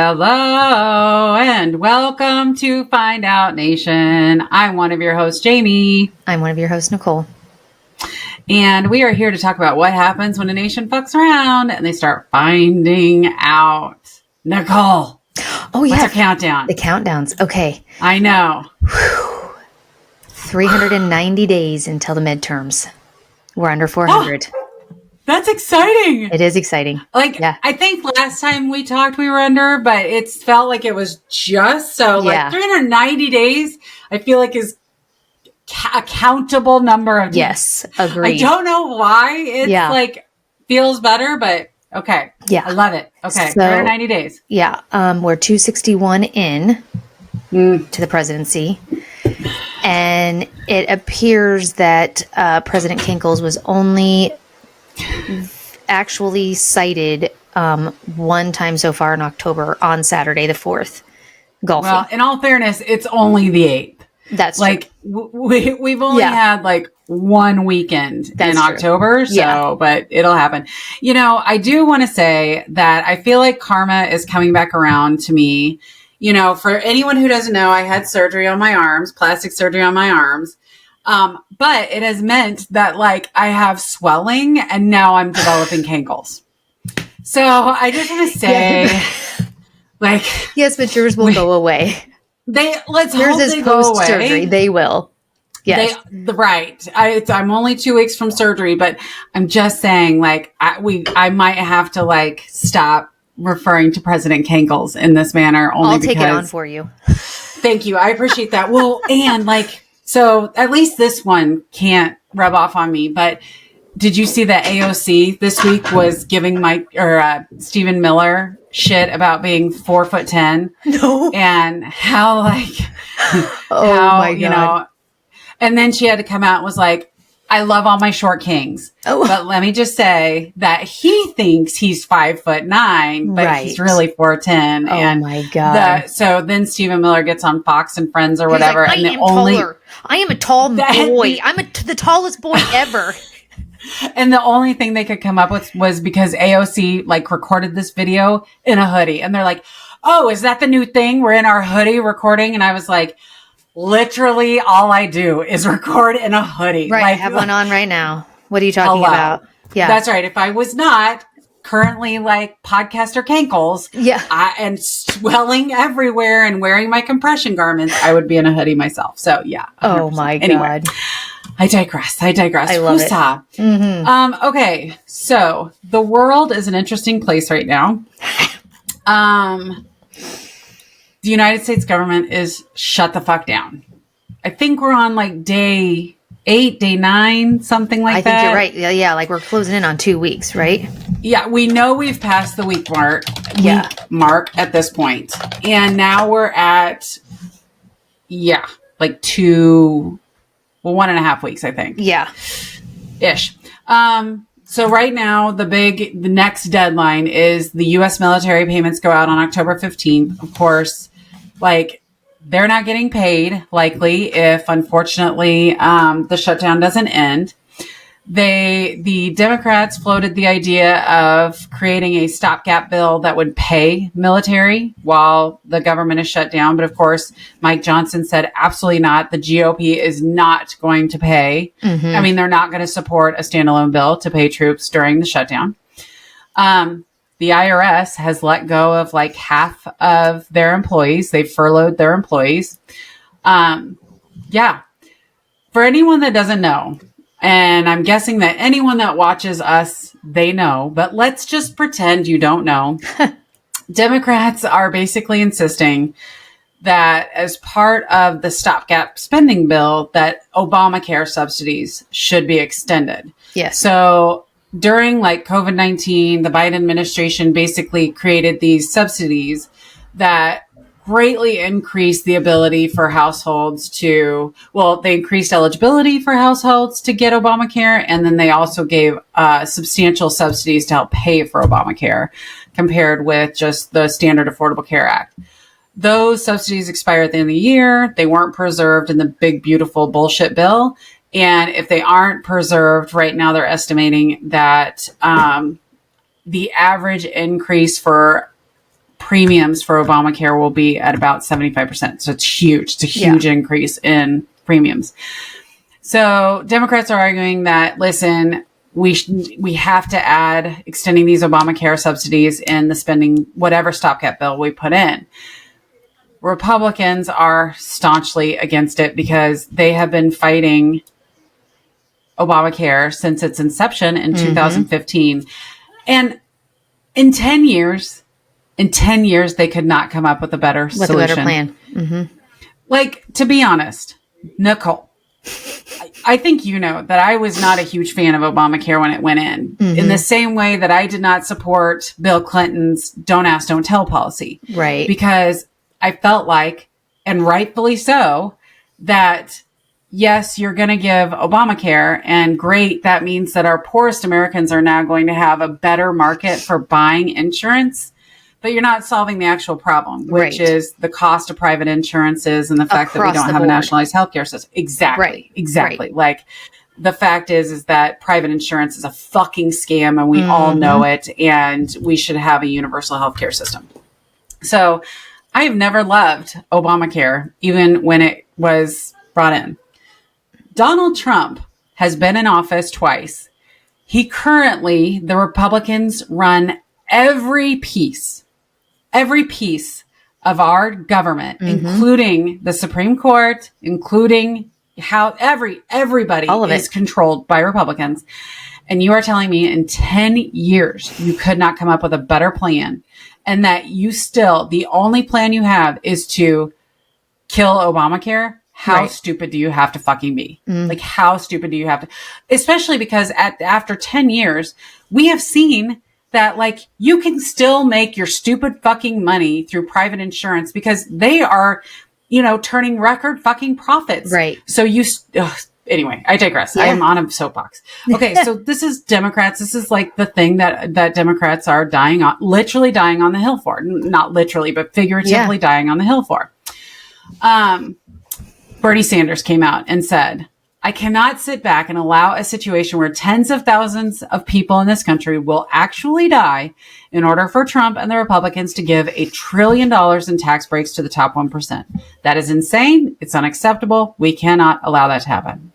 Hello and welcome to Find Out Nation. I'm one of your hosts, Jamie. I'm one of your hosts, Nicole. And we are here to talk about what happens when a nation fucks around and they start finding out. Nicole. Oh, yeah. What's our countdown? The countdowns. Okay. I know. 390 days until the midterms. We're under 400. That's exciting. It is exciting. I think last time we talked, we were under, but it felt like it was just so. 390 days, I feel like is a countable number of days. Yes, agreed. I don't know why it's feels better, but okay. Yeah. I love it. Okay. 390 days. Yeah. We're 261 in to the presidency. And it appears that President Kinkles was only actually cited one time so far in October on Saturday the 4th, golfing. Well, in all fairness, it's only the 8th. That's like we've only had like one weekend in October, but it'll happen. You know, I do want to say that I feel like karma is coming back around to me. You know, for anyone who doesn't know, I had surgery on my arms, plastic surgery on my arms. But it has meant that like I have swelling and now I'm developing cankles. So I just want to say yes, but yours will go away. Yours is post surgery. They will. Yes. Right. I'm only 2 weeks from surgery, but I'm just saying I might have to stop referring to President Kankles in this manner I'll take it on for you. Thank you. I appreciate that. Well, and so at least this one can't rub off on me, but did you see that AOC this week was giving Stephen Miller shit about being 4'10"? No. And how my God. You know, and then she had to come out and was like, I love all my short kings. Oh. But let me just say that he thinks he's 5'9", but he's really 4'10". Oh my God. So then Stephen Miller gets on Fox and Friends or whatever. Like, I am a tall boy. I'm the tallest boy ever. And the only thing they could come up with was because AOC recorded this video in a hoodie. And they're like, oh, is that the new thing? We're in our hoodie recording. And I was like, literally all I do is record in a hoodie. Right. I have one on right now. What are you talking about? Yeah. That's right. If I was not currently podcaster Kankles and swelling everywhere and wearing my compression garments, I would be in a hoodie myself. So yeah. 100%. Oh my God. I digress. I love it. Mm-hmm. Okay. So the world is an interesting place right now. The United States government is shut the fuck down. I think we're on day 8, day 9, something like that. I think you're right. Yeah. We're closing in on 2 weeks, right? Yeah. We know we've passed the week mark at this point. And now we're at, 1.5 weeks, I think. Yeah. Ish. So right now, the next deadline is the U.S. military payments go out on October 15th. Of course, they're not getting paid, likely, if unfortunately the shutdown doesn't end. The Democrats floated the idea of creating a stopgap bill that would pay military while the government is shut down. But of course, Mike Johnson said absolutely not. The GOP is not going to pay. Mm-hmm. I mean, they're not going to support a standalone bill to pay troops during the shutdown. The IRS has let go of half of their employees. They've furloughed their employees. For anyone that doesn't know, and I'm guessing that anyone that watches us, they know, but let's just pretend you don't know. Democrats are basically insisting that as part of the stopgap spending bill, that Obamacare subsidies should be extended. Yes. So during COVID-19, the Biden administration basically created these subsidies that greatly increased the ability for households they increased eligibility for households to get Obamacare. And then they also gave substantial subsidies to help pay for Obamacare compared with just the standard Affordable Care Act. Those subsidies expire at the end of the year. They weren't preserved in the big, beautiful bullshit bill. And if they aren't preserved right now, they're estimating that the average increase for premiums for Obamacare will be at about 75%. So it's huge. It's a huge increase in premiums. So Democrats are arguing that, listen, we have to add extending these Obamacare subsidies in the spending, whatever stopgap bill we put in. Republicans are staunchly against it because they have been fighting Obamacare since its inception in 2015. And in 10 years, they could not come up with a better solution. With a better plan. Like, to be honest, Nicole, I think you know that I was not a huge fan of Obamacare when it went in the same way that I did not support Bill Clinton's Don't Ask, Don't Tell policy. Right. Because I felt like, and rightfully so, that yes, you're going to give Obamacare, and great, that means that our poorest Americans are now going to have a better market for buying insurance. But you're not solving the actual problem, which is the cost of private insurances and the fact that we don't have a nationalized healthcare system. Exactly. Exactly. Like, the fact is that private insurance is a fucking scam, and we all know it, and we should have a universal healthcare system. So I have never loved Obamacare, even when it was brought in. Donald Trump has been in office twice. The Republicans run every piece of our government, including the Supreme Court, including how everybody is controlled by Republicans. And you are telling me in 10 years, you could not come up with a better plan, and that the only plan you have is to kill Obamacare? How stupid do you have to fucking be? Like, how stupid do you have to? Especially because after 10 years, we have seen that, like, you can still make your stupid fucking money through private insurance because they are, turning record fucking profits. Right. So anyway, I digress. Yeah. I am on a soapbox. Okay. So this is Democrats. This is like the thing that Democrats are literally dying on the hill for. Not literally, but figuratively dying on the hill for. Bernie Sanders came out and said, I cannot sit back and allow a situation where tens of thousands of people in this country will actually die in order for Trump and the Republicans to give $1 trillion in tax breaks to the top 1%. That is insane. It's unacceptable. We cannot allow that to happen.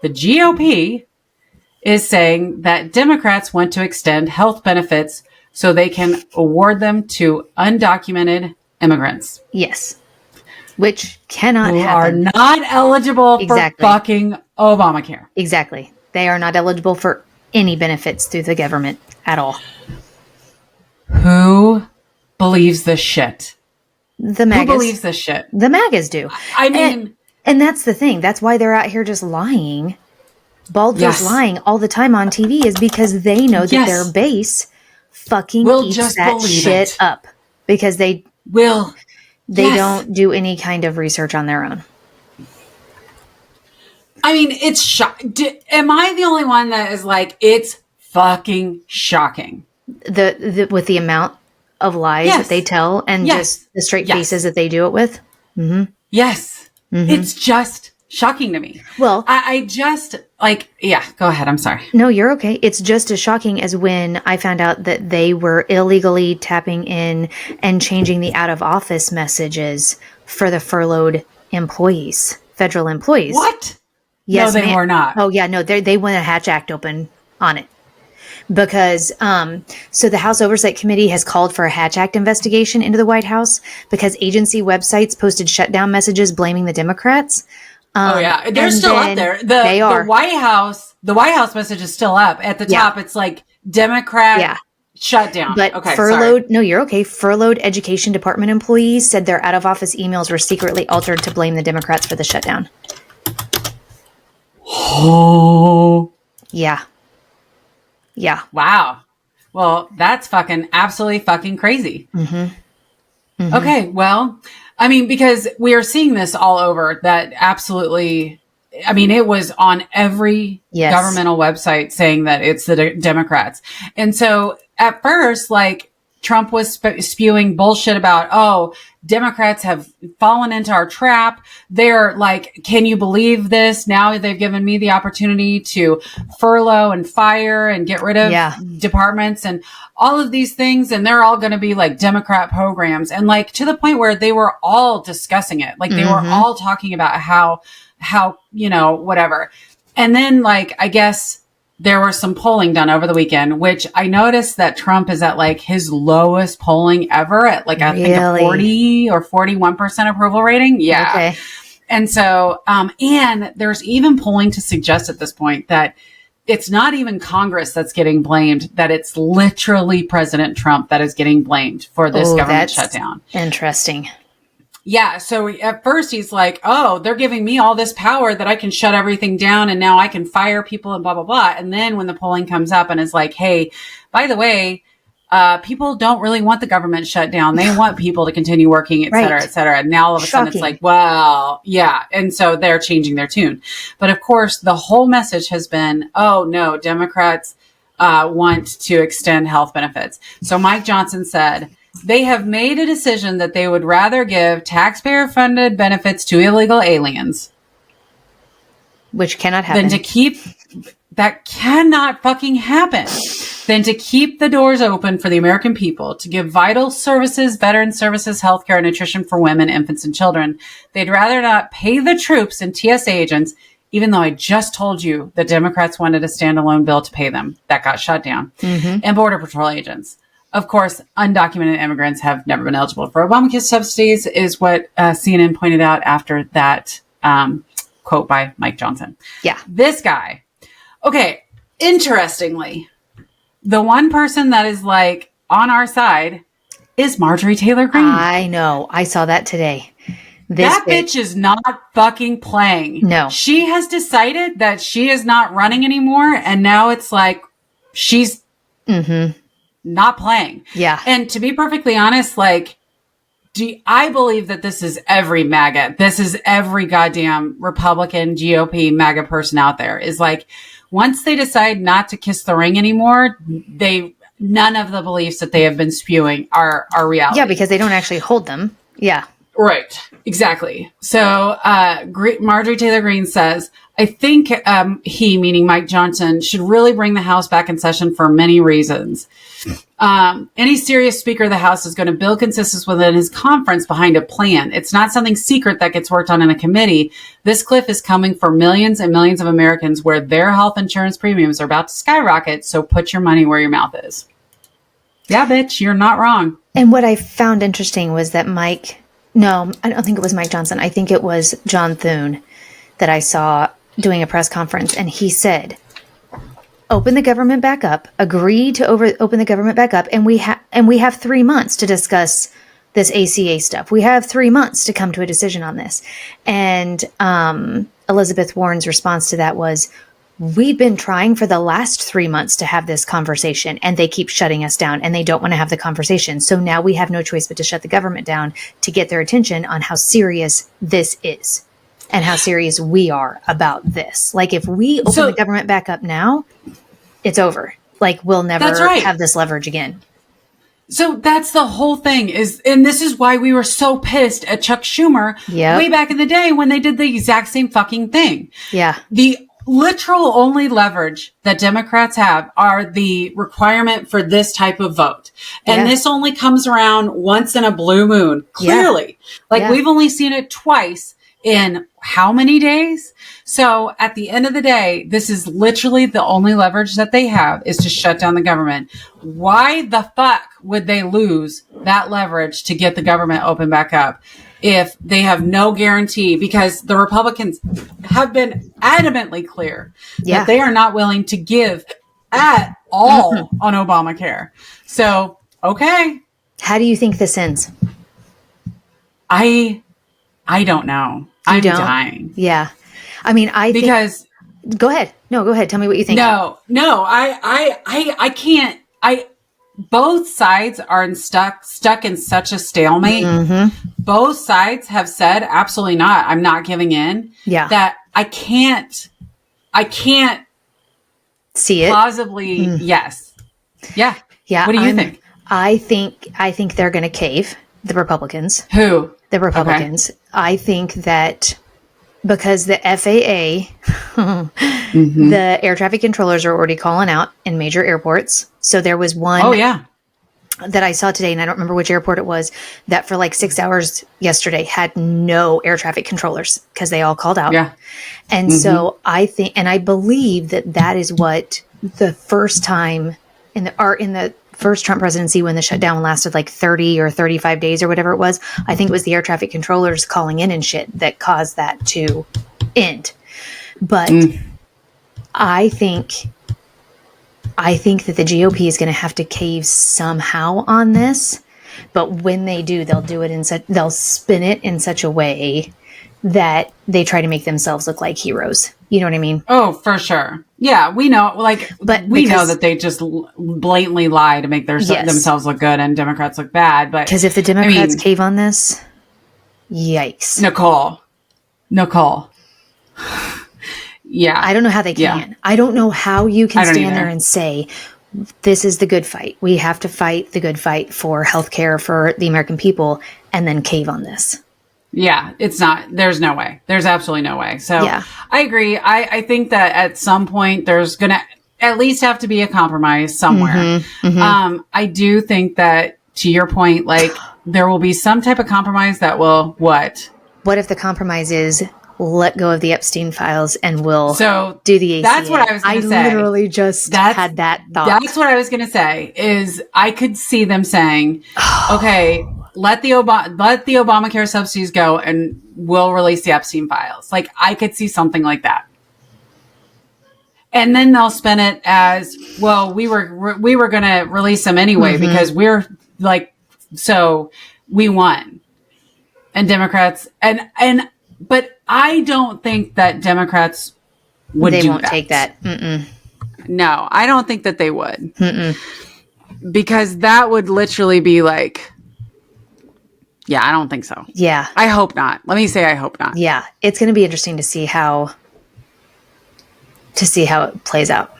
The GOP is saying that Democrats want to extend health benefits so they can award them to undocumented immigrants. Yes. Which cannot who happen. Are not eligible for fucking Obamacare. Exactly. They are not eligible for any benefits through the government at all. Who believes this shit? The MAGAs. Who believes this shit? The MAGAs do. I mean... And that's the thing. That's why they're out here just lying. Bald-faced lying all the time on TV is because they know that their base fucking eats that shit up. Because they... They don't do any kind of research on their own. I mean, it's am I the only one that is like, it's fucking shocking? With the amount of lies that they tell and just the straight faces that they do it with? Mm-hmm. Yes. Mm-hmm. It's just shocking to me. Well, I just go ahead. I'm sorry. No, you're okay. It's just as shocking as when I found out that they were illegally tapping in and changing the out of office messages for the furloughed employees, federal employees. What? Yes, no, they were not. Oh yeah, no, they went a Hatch Act open on it. Because, so the House Oversight Committee has called for a Hatch Act investigation into the White House because agency websites posted shutdown messages blaming the Democrats. They're still up there. They are. The White House message is still up. At the top, it's like Democrat shutdown. But furloughed, no, you're okay. Furloughed Education Department employees said their out of office emails were secretly altered to blame the Democrats for the shutdown. Oh. Yeah. Yeah. Wow. Well, that's fucking absolutely fucking crazy. Mm-hmm. Mm-hmm. Okay. Well, I mean, because we are seeing this all over that absolutely, I mean, it was on every governmental website saying that it's the Democrats. And so at first, like, Trump was spewing bullshit about, oh, Democrats have fallen into our trap. They're like, can you believe this? Now they've given me the opportunity to furlough and fire and get rid of departments and all of these things. And they're all going to be like Democrat programs. And like to the point where they were all discussing it. Like they were all talking about how, whatever. And then like, I guess there was some polling done over the weekend, which I noticed that Trump is at like his lowest polling ever at like, I think a 40 or 41% approval rating. Yeah. Okay. And so, and there's even polling to suggest at this point that it's not even Congress that's getting blamed, that it's literally President Trump that is getting blamed for this government shutdown. Interesting. Yeah. So at first he's like, oh, they're giving me all this power that I can shut everything down and now I can fire people and blah, blah, blah. And then when the polling comes up and is like, hey, by the way, people don't really want the government shut down. They want people to continue working, et cetera, et cetera. And now all of a sudden it's like, well, yeah. And so they're changing their tune. But of course, the whole message has been, oh no, Democrats want to extend health benefits. So Mike Johnson said, they have made a decision that they would rather give taxpayer-funded benefits to illegal aliens. Which cannot happen. That cannot fucking happen. Than to keep the doors open for the American people, to give vital services, veteran services, healthcare, and nutrition for women, infants, and children. They'd rather not pay the troops and TSA agents, even though I just told you the Democrats wanted a standalone bill to pay them. That got shut down. And Border Patrol agents. Of course, undocumented immigrants have never been eligible for Obamacare subsidies, is what CNN pointed out after that quote by Mike Johnson. Yeah. This guy. Okay, interestingly, the one person that is like on our side is Marjorie Taylor Greene. I know. I saw that today. That bitch is not fucking playing. No. She has decided that she is not running anymore. And now it's like she's not playing. Yeah. And to be perfectly honest, like, I believe that this is every MAGA. This is every goddamn Republican GOP MAGA person out there is like, once they decide not to kiss the ring anymore, none of the beliefs that they have been spewing are reality. Yeah, because they don't actually hold them. Yeah. Right. Exactly. So, Marjorie Taylor Greene says, I think he, meaning Mike Johnson, should really bring the House back in session for many reasons. Any serious speaker of the House is going to build consensus within his conference behind a plan. It's not something secret that gets worked on in a committee. This cliff is coming for millions and millions of Americans where their health insurance premiums are about to skyrocket. So put your money where your mouth is. Yeah, bitch, you're not wrong. And what I found interesting was that I don't think it was Mike Johnson. I think it was John Thune that I saw doing a press conference. And he said, open the government back up, agree to open the government back up. And we have 3 months to discuss this ACA stuff. We have 3 months to come to a decision on this. And Elizabeth Warren's response to that was, we've been trying for the last 3 months to have this conversation and they keep shutting us down and they don't want to have the conversation. So now we have no choice but to shut the government down to get their attention on how serious this is and how serious we are about this. Like if we open the government back up now, it's over. Like we'll never have this leverage again. So that's the whole thing and this is why we were so pissed at Chuck Schumer way back in the day when they did the exact same fucking thing. Yeah. The literal only leverage that Democrats have are the requirement for this type of vote. And this only comes around once in a blue moon, clearly. We've only seen it twice in how many days? So at the end of the day, this is literally the only leverage that they have is to shut down the government. Why the fuck would they lose that leverage to get the government open back up if they have no guarantee? Because the Republicans have been adamantly clear that they are not willing to give at all on Obamacare. So, okay. How do you think this ends? I don't know. I'm dying. Yeah. I mean, because go ahead. No, go ahead. Tell me what you think. No, I can't. Both sides are stuck in such a stalemate. Both sides have said, absolutely not. I'm not giving in. Yeah. That I can't see it. Plausibly. Yes. Yeah. Yeah. What do you think? I think they're going to cave, the Republicans. Who? The Republicans. Okay. I think that because the FAA, the air traffic controllers are already calling out in major airports. So there was one that I saw today, and I don't remember which airport it was, that for like 6 hours yesterday had no air traffic controllers because they all called out. Yeah. And so I think, and I believe that is what the first time in the first Trump presidency, when the shutdown lasted like 30 or 35 days or whatever it was, I think it was the air traffic controllers calling in and shit that caused that to end. But I think that the GOP is going to have to cave somehow on this. But when they do, they'll spin it in such a way that they try to make themselves look like heroes. You know what I mean? Oh, for sure. Yeah, we know. But we know that they just blatantly lie to make themselves look good and Democrats look bad. But because if the Democrats cave on this, yikes, Nicole. Yeah, I don't know how they can. Yeah. I don't know how you can stand there and say, this is the good fight. We have to fight the good fight for healthcare for the American people, and then cave on this. Yeah, it's not. There's no way. There's absolutely no way. So yeah. I agree. I think that at some point there's going to at least have to be a compromise somewhere. I do think that, to your point, like there will be some type of compromise that will what? What if the compromise is let go of the Epstein files and we'll do the ACA? That's what I was going to say. I literally just had that thought. That's what I was going to say is I could see them saying, okay, let the Obamacare subsidies go and we'll release the Epstein files. Like I could see something like that. And then they'll spin it as, well, we were going to release them anyway because we're like, so we won. And Democrats but I don't think that Democrats would do that. They won't take that. No, I don't think that they would. Because that would literally be like, yeah, I don't think so. Yeah. I hope not. Let me say I hope not. Yeah. It's going to be interesting to see how it plays out.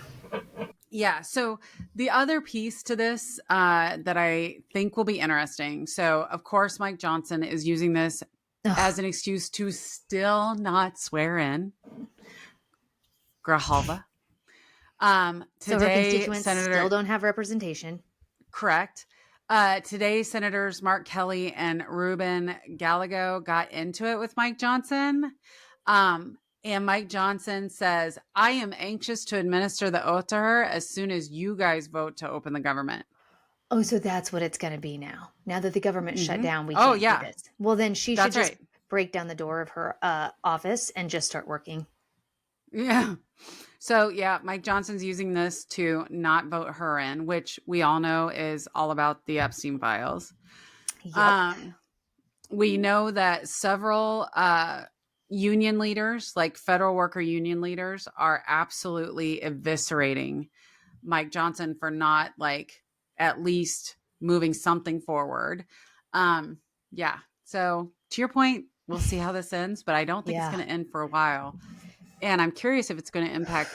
Yeah. So the other piece to this that I think will be interesting. So, of course, Mike Johnson is using this as an excuse to still not swear in Grijalva. Today, so her constituents still don't have representation. Correct. Today, Senators Mark Kelly and Ruben Gallego got into it with Mike Johnson. And Mike Johnson says, I am anxious to administer the oath to her as soon as you guys vote to open the government. Oh, so that's what it's going to be now. Now that the government shut down, we can't do this. Well, then she should just break down the door of her office and just start working. Yeah. So, yeah, Mike Johnson's using this to not vote her in, which we all know is all about the Epstein files. Yep. We know that several union leaders, like federal worker union leaders, are absolutely eviscerating Mike Johnson for not at least moving something forward. Yeah. So to your point, we'll see how this ends, but I don't think it's going to end for a while. And I'm curious if it's going to impact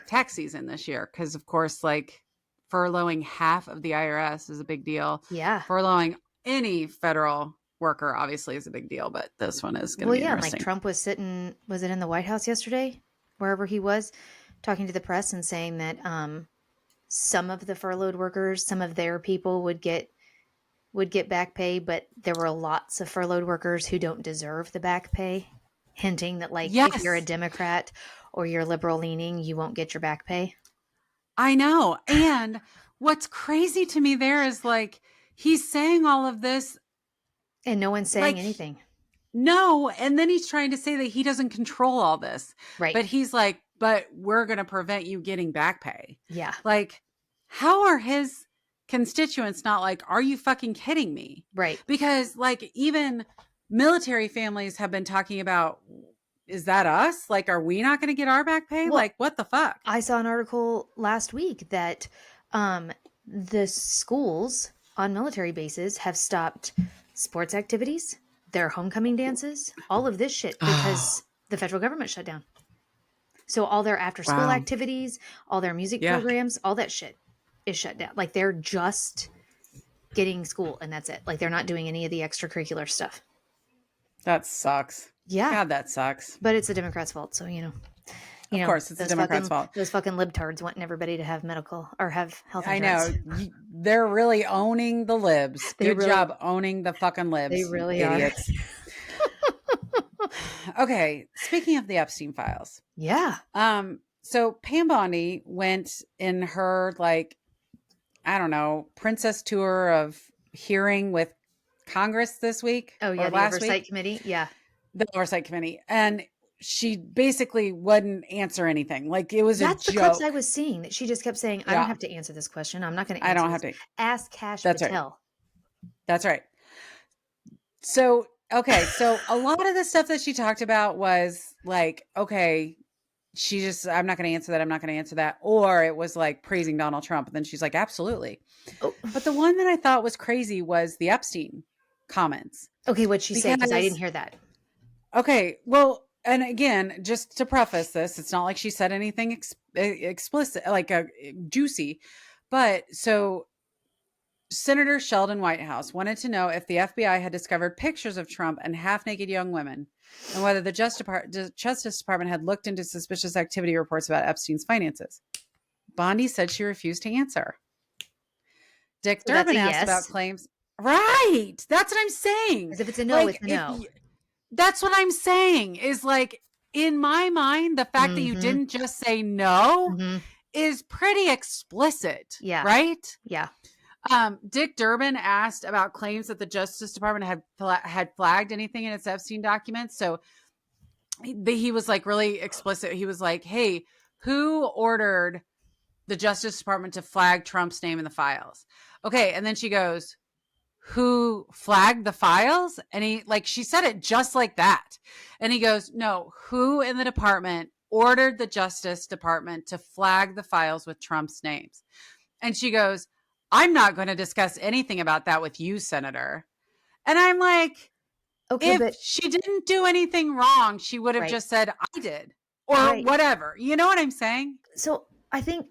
tax season this year. Cause of course, furloughing half of the IRS is a big deal. Yeah. Furloughing any federal worker obviously is a big deal, but this one is going to be interesting. Like Trump was sitting, was it in the White House yesterday? Wherever he was, talking to the press and saying that, some of the furloughed workers, some of their people would get back pay, but there were lots of furloughed workers who don't deserve the back pay, hinting that if you're a Democrat or you're liberal leaning, you won't get your back pay. I know. And what's crazy to me there is he's saying all of this and no one's saying anything. No. And then he's trying to say that he doesn't control all this. Right. But he's like, but we're going to prevent you getting back pay. Yeah. How are his constituents not are you fucking kidding me? Right. Because even military families have been talking about, is that us? Are we not going to get our back pay? Well, what the fuck? I saw an article last week that the schools on military bases have stopped sports activities, their homecoming dances, all of this shit because the federal government shut down. So all their after school activities, all their music programs, all that shit is shut down. They're just getting school, and that's it. Like, they're not doing any of the extracurricular stuff. That sucks. Yeah. God, that sucks. But it's the Democrats' fault, so, you know. Of course, it's the Democrats' fault. Those fucking libtards wanting everybody to have medical or have health I insurance. know. They're really owning the libs. Good job owning the fucking libs. They really idiots. Okay, speaking of the Epstein files. Yeah. So Pam Bondi went in her, like, I don't know, princess tour of hearing with Congress this week. Oh, yeah, the Oversight Committee. Yeah. The Oversight Committee. And she basically wouldn't answer anything. Like, it was That's a joke. the clips I was seeing, that she just kept saying, I don't have to answer this question. I'm not going to answer I don't have to. Ask Cash That's Patel. Right. That's right. So, okay. So a lot of the stuff that she talked about was like, okay, I'm not going to answer that. I'm not going to answer that. Or it was like praising Donald Trump. And then she's like, absolutely. Oh. But the one that I thought was crazy was the Epstein comments. Okay. What'd she say? Because I didn't hear that. Okay. Well, and again, just to preface this, it's not like she said anything explicit, like juicy. But so Senator Sheldon Whitehouse wanted to know if the FBI had discovered pictures of Trump and half-naked young women, and whether the Justice Department had looked into suspicious activity reports about Epstein's finances. Bondi said she refused to answer. Dick Durbin asked about claims. Right. That's what I'm saying. As if it's a no, it's a no. That's what I'm saying, is like, in my mind, the fact that you didn't just say no is pretty explicit. Yeah. Right? Yeah. Dick Durbin asked about claims that the Justice Department had flagged anything in its Epstein documents. So he was like really explicit. He was like, hey, who ordered the Justice Department to flag Trump's name in the files? Okay. And then she goes, who flagged the files? And she said it just like that. And he goes, no, who in the department ordered the Justice Department to flag the files with Trump's names? And she goes, I'm not going to discuss anything about that with you, Senator. And I'm like, okay, if she didn't do anything wrong, she would have just said, I did, or whatever. You know what I'm saying? So I think,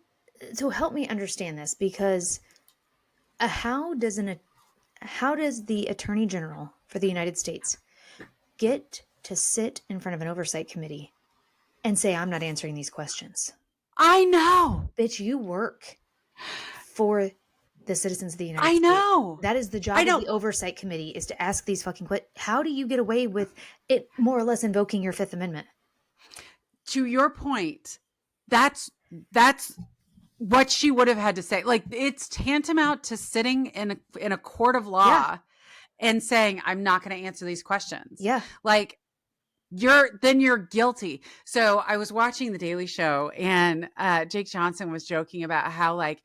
so help me understand this, because how does the Attorney General for the United States get to sit in front of an oversight committee and say, I'm not answering these questions? I know. Bitch, you work for the citizens of the United States. I know. That is the job of the Oversight Committee, is to ask these fucking questions. How do you get away with it more or less invoking your Fifth Amendment? To your point, that's what she would have had to say. Like, it's tantamount to sitting in a court of law and saying, I'm not going to answer these questions. Yeah. Like, you're guilty. So I was watching The Daily Show, and Jake Johnson was joking about how, like,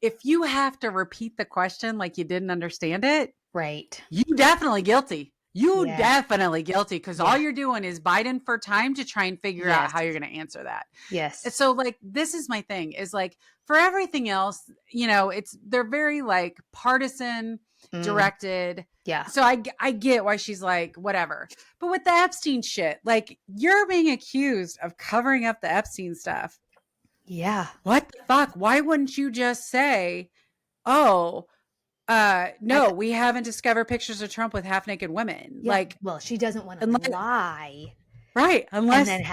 if you have to repeat the question like you didn't understand it, right, you definitely guilty. Definitely guilty, because all you're doing is biding for time to try and figure out how you're going to answer that. Yes. So, like, this is my thing, is like, for everything else, you know, they're very like partisan directed. Yeah. So I get why she's like, whatever. But with the Epstein shit, like, you're being accused of covering up the Epstein stuff. Yeah. What the fuck? Why wouldn't you just say, no, we haven't discovered pictures of Trump with half-naked women. Yeah. Like, well, she doesn't want to lie. Right. Unless she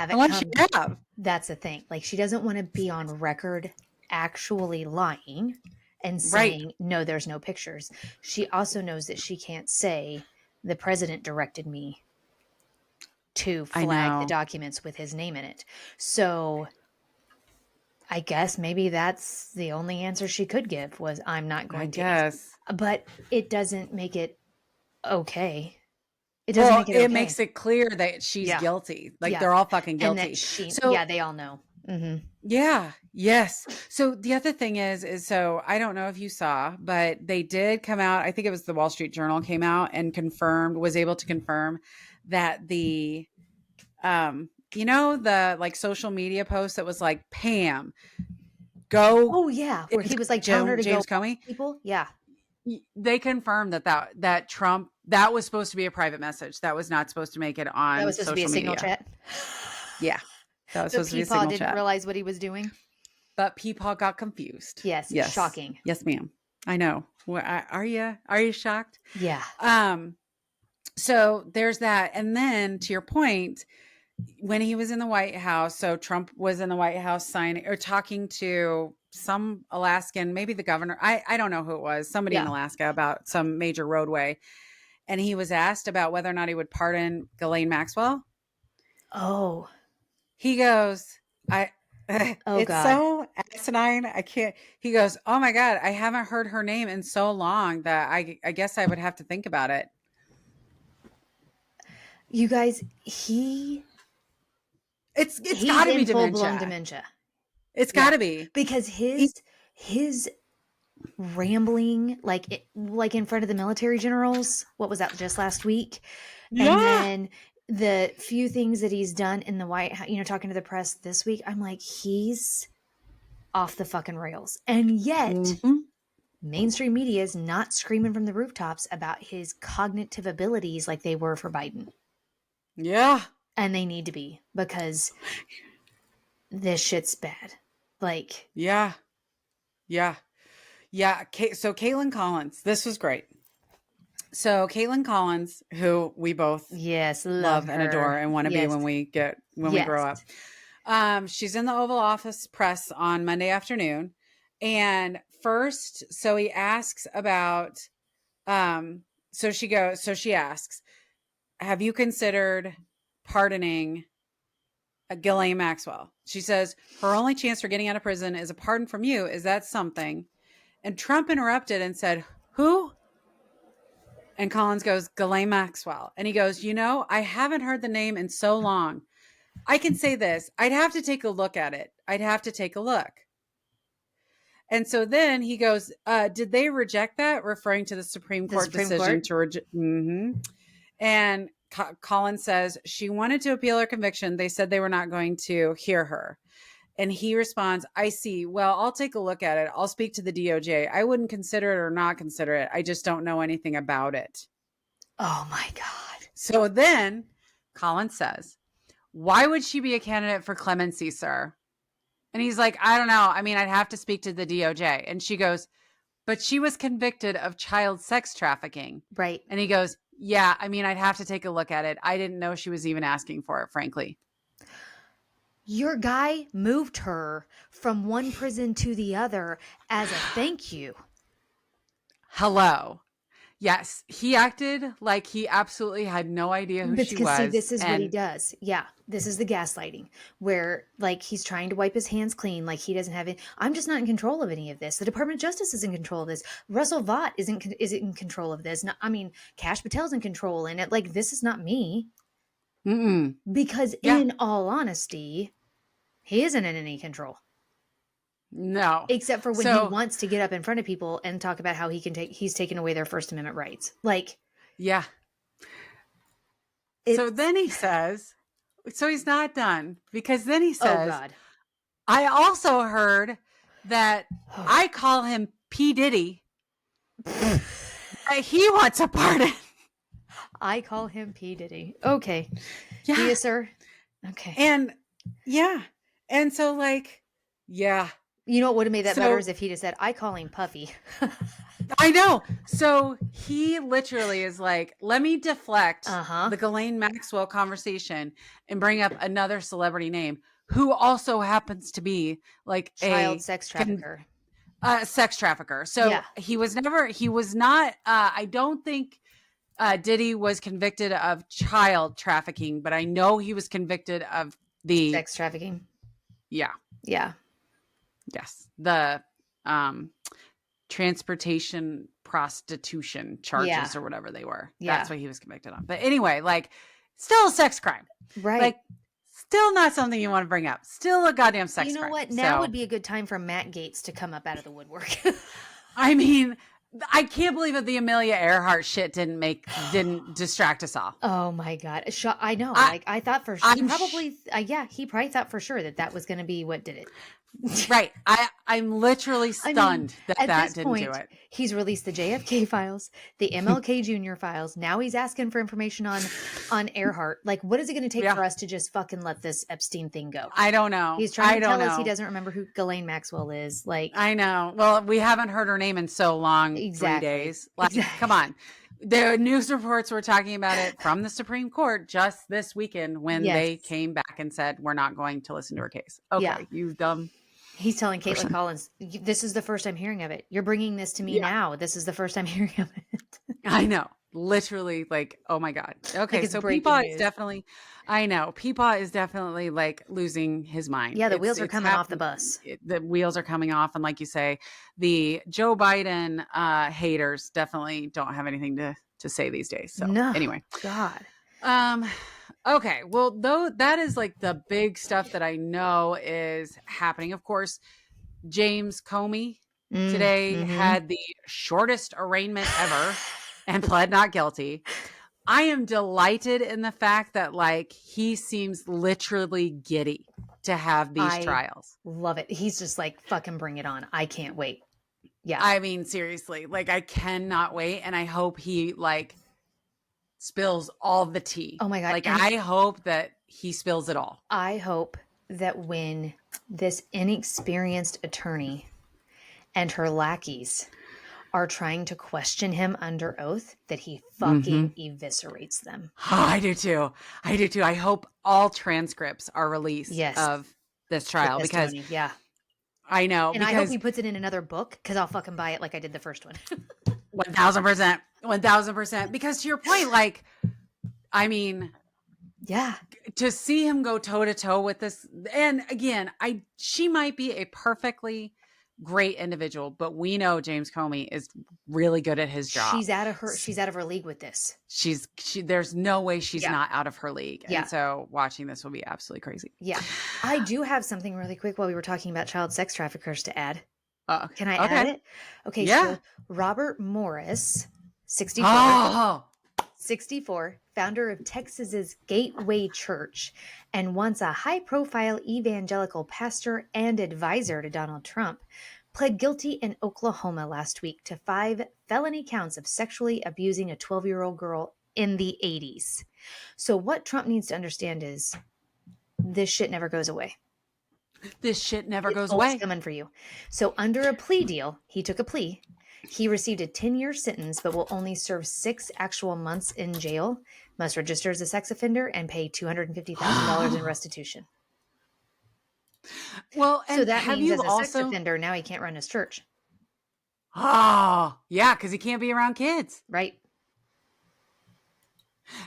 have. That's the thing. Like, she doesn't want to be on record actually lying and saying, no, there's no pictures. She also knows that she can't say the president directed me to flag the documents with his name in it. So I guess maybe that's the only answer she could give, was, I'm not going to. Guess. But it doesn't make it okay. It doesn't make it okay. It makes it clear that she's guilty. Like, they're all fucking guilty. And that they all know. Mm-hmm. Yeah. Yes. So the other thing is so I don't know if you saw, but they did come out. I think it was the Wall Street Journal came out and was able to confirm that the, the like social media post that was like, Pam, go. Oh yeah. Where he was like telling her to James go Comey. People. Yeah. They confirmed that Trump, that was supposed to be a private message. That was not supposed to make it on. That was supposed to be a signal chat. Yeah. That was supposed to be a signal chat. Didn't realize what he was doing. But Peepaw got confused. Yes. Shocking. Yes, ma'am. I know. Well, are you shocked? Yeah. So there's that. And then to your point, when he was in the White House, so Trump was in the White House signing or talking to some Alaskan, maybe the governor. I don't know who it was, somebody in Alaska about some major roadway. And he was asked about whether or not he would pardon Ghislaine Maxwell. Oh. He goes, it's God. so asinine. I can't. He goes, oh my God, I haven't heard her name in so long that I guess I would have to think about it. You guys, it's got to be full-blown dementia. It's got to be, because his rambling like in front of the military generals. What was that, just last week? Yeah. And then the few things that he's done in the White House, talking to the press this week, I'm like, he's off the fucking rails. And yet mainstream media is not screaming from the rooftops about his cognitive abilities like they were for Biden. Yeah. And they need to be, because this shit's bad. Like, yeah. So Caitlin Collins, this was great. So Caitlin Collins, who we both love and adore and want to be when we grow up. She's in the Oval Office press on Monday afternoon. And first, so he asks about, so she asks, have you considered pardoning Ghislaine Maxwell? She says, her only chance for getting out of prison is a pardon from you. Is that something? And Trump interrupted and said, who? And Collins goes, Ghislaine Maxwell. And he goes, I haven't heard the name in so long. I can say this. I'd have to take a look at it. I'd have to take a look. And so then he goes, did they reject that? Referring to the Supreme Court decision to reject. And Collins says she wanted to appeal her conviction. They said they were not going to hear her. And he responds, I see. Well, I'll take a look at it. I'll speak to the DOJ. I wouldn't consider it or not consider it. I just don't know anything about it. Oh my God. So then Collins says, why would she be a candidate for clemency, sir? And he's like, I don't know. I mean, I'd have to speak to the DOJ. And she goes, but she was convicted of child sex trafficking. Right. And he goes, yeah, I mean, I'd have to take a look at it. I didn't know she was even asking for it, frankly. Your guy moved her from one prison to the other as a thank you. Hello. Yes, he acted like he absolutely had no idea who she was. See, this is what he does. Yeah, this is the gaslighting, where like he's trying to wipe his hands clean, like he doesn't have it. I'm just not in control of any of this. The Department of Justice is in control of this. Russell Vought isn't in control of this. No, I mean, Kash Patel's in control, and like this is not me. Because in all honesty, he isn't in any control. No. Except for when he wants to get up in front of people and talk about how he's taken away their First Amendment rights. Like, yeah. So then he says, so he's not done, because then he says, oh God. I also heard that I call him P. Diddy. He wants a pardon. I call him P. Diddy. Okay. Yeah. Yes, sir. Okay. And yeah. And so like, yeah. You know what would have made that better is if he'd have said, I call him Puffy. I know. So he literally is like, let me deflect the Ghislaine Maxwell conversation and bring up another celebrity name who also happens to be like child sex trafficker. Sex trafficker. So he was not, I don't think Diddy was convicted of child trafficking, but I know he was convicted of the sex trafficking. Yeah. Yeah. Yes. The transportation prostitution charges or whatever they were. Yeah. That's what he was convicted on. But anyway, like still a sex crime. Right. Like still not something you want to bring up. Still a goddamn sex crime. You know what? Now would be a good time for Matt Gaetz to come up out of the woodwork. I mean, I can't believe that the Amelia Earhart shit didn't distract us all. Oh my God. I know. I thought for sure. He probably thought for sure that was going to be what did it. Right. I'm literally stunned that didn't do it. He's released the JFK files, the MLK Jr. files. Now he's asking for information on Earhart. Like, what is it going to take for us to just fucking let this Epstein thing go? I don't know. He's trying to tell us he doesn't remember who Ghislaine Maxwell is. Like, I know. Well, we haven't heard her name in so long. Exactly. 3 days. Like, come on. The news reports were talking about it from the Supreme Court just this weekend when they came back and said, we're not going to listen to her case. Okay, you dumb. He's telling Caitlin Collins, this is the first I'm hearing of it. You're bringing this to me now. This is the first I'm hearing of it. I know. Literally, like, oh my God. Okay, so Peepaw is definitely, I know. Peepaw is definitely like losing his mind. Yeah, the wheels are coming off the bus. The wheels are coming off. And like you say, the Joe Biden haters definitely don't have anything to say these days. So anyway. God. Okay. Well, though that is like the big stuff that I know is happening. Of course, James Comey today had the shortest arraignment ever and pled not guilty. I am delighted in the fact that like he seems literally giddy to have these trials. Love it. He's just like, fucking bring it on. I can't wait. Yeah. I mean, seriously, like I cannot wait. And I hope he like spills all the tea. Oh my God. Like I hope that he spills it all. I hope that when this inexperienced attorney and her lackeys are trying to question him under oath, that he fucking eviscerates them. I do too. I hope all transcripts are released of this trial because I know. And I hope he puts it in another book because I'll fucking buy it like I did the first one. 1000%. 1000%. Because to your point, like, I mean, to see him go toe to toe with this. And again, she might be a perfectly great individual, but we know James Comey is really good at his job. She's out of her league with this. There's no way she's not out of her league. Yeah. And so watching this will be absolutely crazy. Yeah. I do have something really quick while we were talking about child sex traffickers to add. Can I add it? Okay. Yeah. So Robert Morris, 64. 64, founder of Texas's Gateway Church and once a high-profile evangelical pastor and advisor to Donald Trump, pled guilty in Oklahoma last week to 5 felony counts of sexually abusing a 12-year-old girl in the 80s. So what Trump needs to understand is this shit never goes away. This shit never goes away. It's coming for you. So under a plea deal, he took a plea. He received a 10-year sentence, but will only serve 6 actual months in jail, must register as a sex offender, and pay $250,000 in restitution. Well, and so that means as a sex offender, now he can't run his church. Oh, yeah, because he can't be around kids. Right.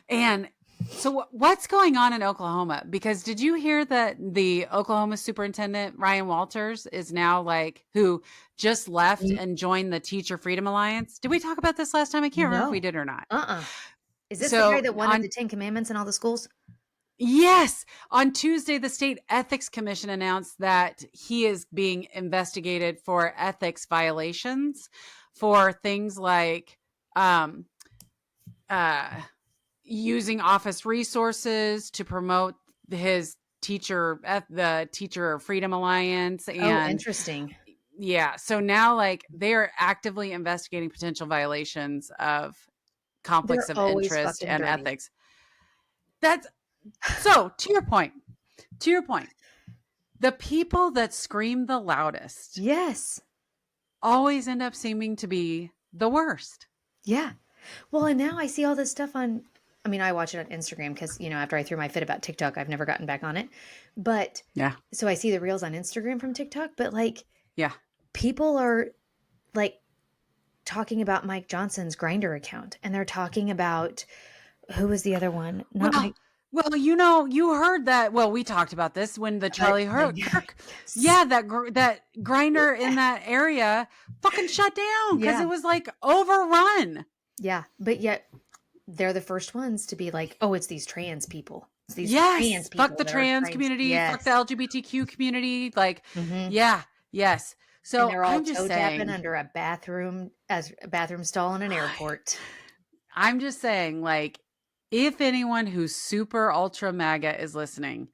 And so what's going on in Oklahoma? Because did you hear that the Oklahoma superintendent, Ryan Walters, is now like, who just left and joined the Teacher Freedom Alliance? Did we talk about this last time? I can't remember if we did or not. Is this the guy that wanted the 10 Commandments in all the schools? Yes. On Tuesday, the State Ethics Commission announced that he is being investigated for ethics violations for things like, using office resources to promote his the Teacher Freedom Alliance. And interesting. Yeah. So now like they're actively investigating potential violations of conflicts of interest and ethics. That's so to your point, the people that scream the loudest. Yes. Always end up seeming to be the worst. Yeah. Well, and now I see all this stuff I watch it on Instagram because, after I threw my fit about TikTok, I've never gotten back on it. But so I see the reels on Instagram from TikTok, but people are like talking about Mike Johnson's Grindr account, and they're talking about who was the other one? Well, you heard that. Well, we talked about this when the Charlie Kirk, that Grindr in that area fucking shut down because it was like overrun. Yeah, but yet they're the first ones to be like, oh, it's these trans people. It's these trans people. Fuck the trans community. Fuck the LGBTQ community. Like, yes. So and they're all I'm just saying, under a bathroom stall in an airport. I'm just saying, like, if anyone who's super ultra MAGA is listening,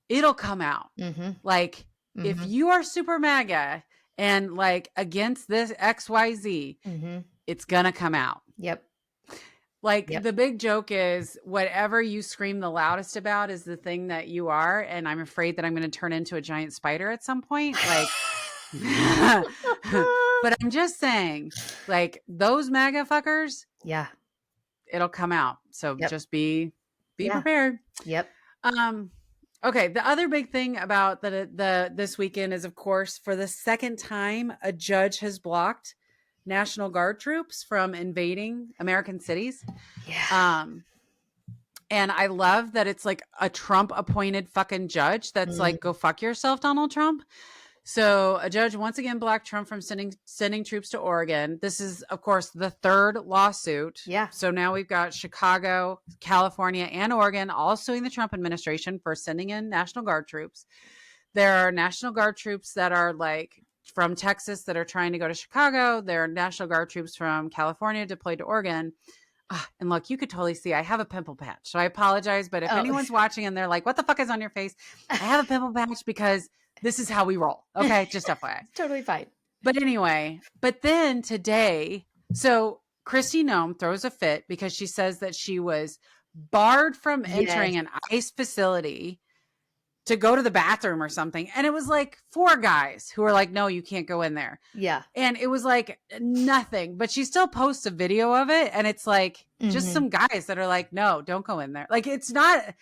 it'll come out. Like, if you are super MAGA and like against this XYZ, it's going to come out. Yep. Like the big joke is whatever you scream the loudest about is the thing that you are. And I'm afraid that I'm going to turn into a giant spider at some point. Like, but I'm just saying, like those MAGA fuckers. Yeah. It'll come out. So just be prepared. Yep. Okay. The other big thing about this weekend is, of course, for the second time, a judge has blocked National Guard troops from invading American cities. Yeah. And I love that it's like a Trump appointed fucking judge that's like, go fuck yourself, Donald Trump. So a judge once again blocked Trump from sending troops to Oregon. This is, of course, the third lawsuit. Yeah. So now we've got Chicago, California, and Oregon all suing the Trump administration for sending in National Guard troops. There are National Guard troops that are like from Texas that are trying to go to Chicago. There are National Guard troops from California deployed to Oregon. And look, you could totally see I have a pimple patch. So I apologize. But if anyone's watching and they're like, what the fuck is on your face? I have a pimple patch because this is how we roll. Okay. Just FYI. Totally fine. But anyway, but then today, so Kristi Noem throws a fit because she says that she was barred from entering an ICE facility to go to the bathroom or something. And it was like 4 guys who were like, no, you can't go in there. Yeah. And it was like nothing, but she still posts a video of it. And it's like just some guys that are like, no, don't go in there. Like it's not,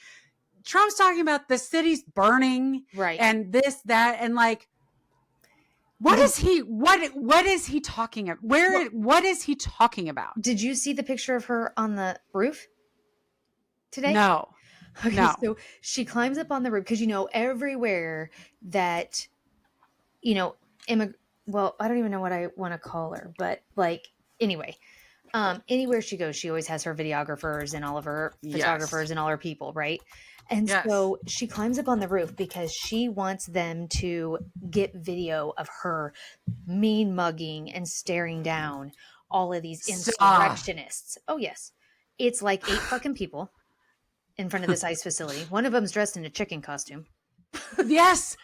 Trump's talking about the city's burning. Right. And this, that, and like, what is he talking about? What is he talking about? Did you see the picture of her on the roof today? No. Okay, no. So she climbs up on the roof because, everywhere that, well, I don't even know what I want to call her, but like, anyway, anywhere she goes, she always has her videographers and all of her photographers and all her people, right? And so she climbs up on the roof because she wants them to get video of her mean mugging and staring down all of these insurrectionists. Oh, yes. It's like 8 fucking people in front of this ICE facility. One of them's dressed in a chicken costume. Yes.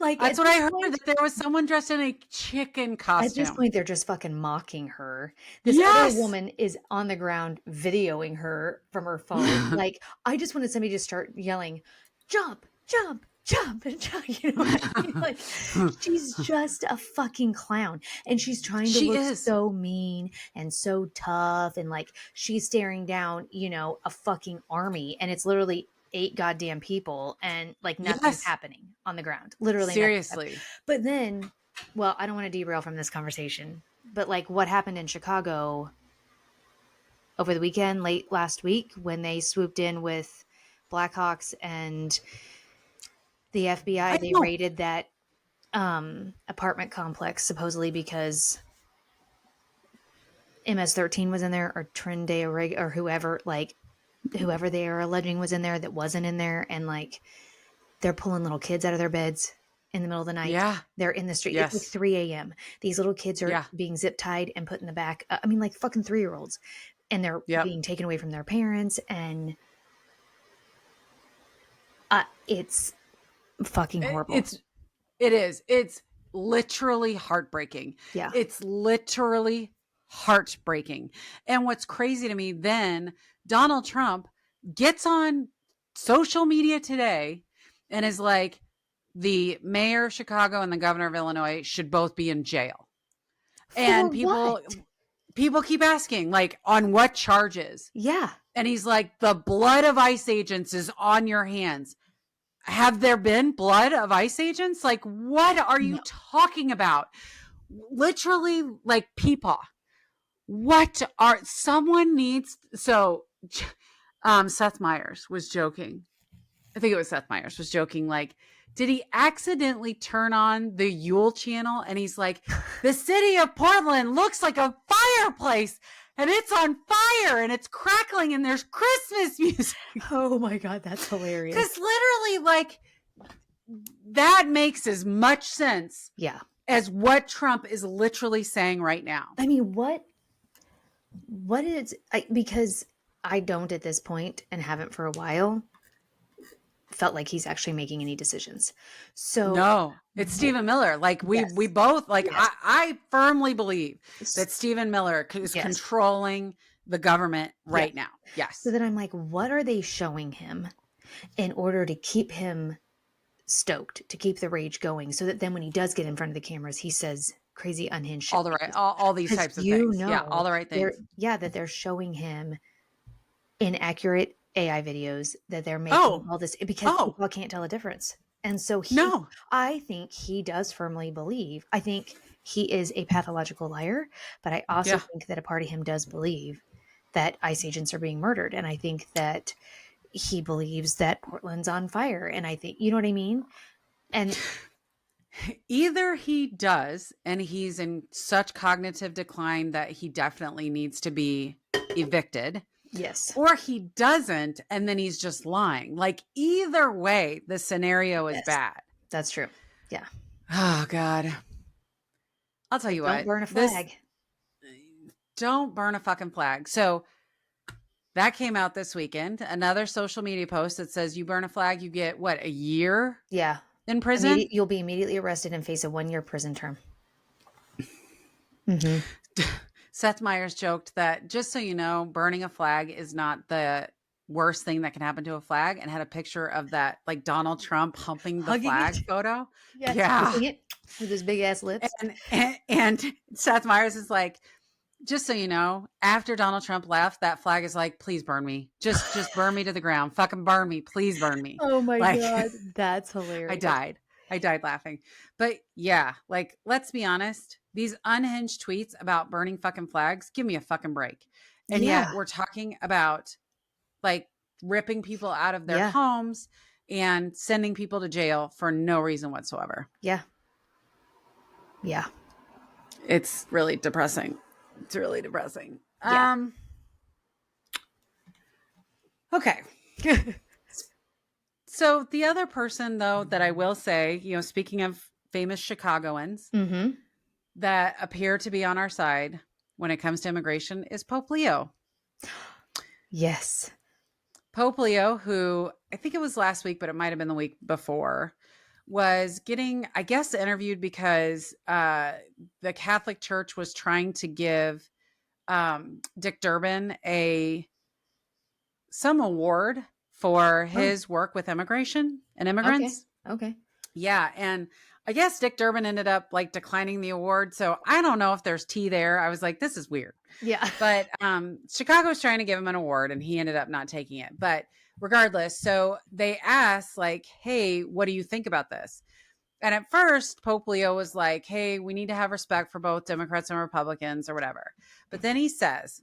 Like that's what I heard, that there was someone dressed in a chicken costume. At this point, they're just fucking mocking her. This other woman is on the ground videoing her from her phone. Like, I just wanted somebody to start yelling, jump, jump, jump, and jump. You know what I mean? Like, she's just a fucking clown. And she's trying to look so mean and so tough. And like, she's staring down, a fucking army. And it's literally 8 goddamn people, and like nothing's happening on the ground. Literally. Seriously. But then, well, I don't want to derail from this conversation, but like what happened in Chicago over the weekend, late last week, when they swooped in with Blackhawks and the FBI, they raided that apartment complex supposedly because MS-13 was in there, or Trenday or whoever they are alleging was in there that wasn't in there, and like they're pulling little kids out of their beds in the middle of the night. Yeah. They're in the street. It's like 3 a.m. These little kids are being zip tied and put in the back. Like fucking 3-year-olds. And they're being taken away from their parents. And it's fucking horrible. It is. It's literally heartbreaking. Yeah. It's literally heartbreaking. And what's crazy to me then, Donald Trump gets on social media today and is like, the mayor of Chicago and the governor of Illinois should both be in jail. And people keep asking, like, on what charges? Yeah. And he's like, the blood of ICE agents is on your hands. Have there been blood of ICE agents? Like, what are you talking about? Literally, like, peepaw. Seth Meyers was joking. I think it was Seth Meyers was joking, like, did he accidentally turn on the Yule channel? And he's like, the city of Portland looks like a fireplace and it's on fire and it's crackling and there's Christmas music. Oh my God, that's hilarious. Because literally, like, that makes as much sense as what Trump is literally saying right now. I mean, what is, because I don't at this point and haven't for a while. felt like he's actually making any decisions. So no, it's Stephen Miller. Like we both like, I firmly believe that Stephen Miller is controlling the government right now. Yes. So then I'm like, what are they showing him in order to keep him stoked, to keep the rage going, so that then when he does get in front of the cameras, he says crazy unhinged shit. All these types of things. Yeah, all the right things. That they're showing him inaccurate AI videos, that they're making all this because people can't tell the difference. And so I think he does firmly believe, I think he is a pathological liar, but I also think that a part of him does believe that ICE agents are being murdered. And I think that he believes that Portland's on fire. And I think, you know what I mean? And either he does, and he's in such cognitive decline that he definitely needs to be evicted. Yes. Or he doesn't, and then he's just lying. Like, either way, the scenario is bad. That's true. Yeah. Oh, God. I'll tell you what. Don't burn a flag. Don't burn a fucking flag. So that came out this weekend. Another social media post that says you burn a flag, you get, what, a year? Yeah. In prison? You'll be immediately arrested and face a 1-year prison term. Mm-hmm. Seth Meyers joked that, just so you know, burning a flag is not the worst thing that can happen to a flag, and had a picture of that, like Donald Trump humping the flag photo. Yeah. With his big ass lips. And Seth Meyers is like, just so you know, after Donald Trump left, that flag is like, please burn me. Just burn me to the ground. Fucking burn me. Please burn me. Oh my God. That's hilarious. I died laughing. But yeah, like, let's be honest. These unhinged tweets about burning fucking flags, give me a fucking break. And yet we're talking about like ripping people out of their homes and sending people to jail for no reason whatsoever. Yeah. Yeah. It's really depressing. It's really depressing. Yeah. Okay. So the other person, though, that I will say, you know, speaking of famous Chicagoans that appear to be on our side when it comes to immigration, is Pope Leo. Yes. Pope Leo, who I think it was last week, but it might have been the week before, was getting, I guess, interviewed because the Catholic Church was trying to give Dick Durbin some award for his work with immigration and immigrants. Okay. Yeah. And I guess Dick Durbin ended up like declining the award. So I don't know if there's tea there. I was like, this is weird. Yeah. But Chicago's trying to give him an award and he ended up not taking it. But regardless, so they asked like, hey, what do you think about this? And at first, Pope Leo was like, hey, we need to have respect for both Democrats and Republicans or whatever. But then he says,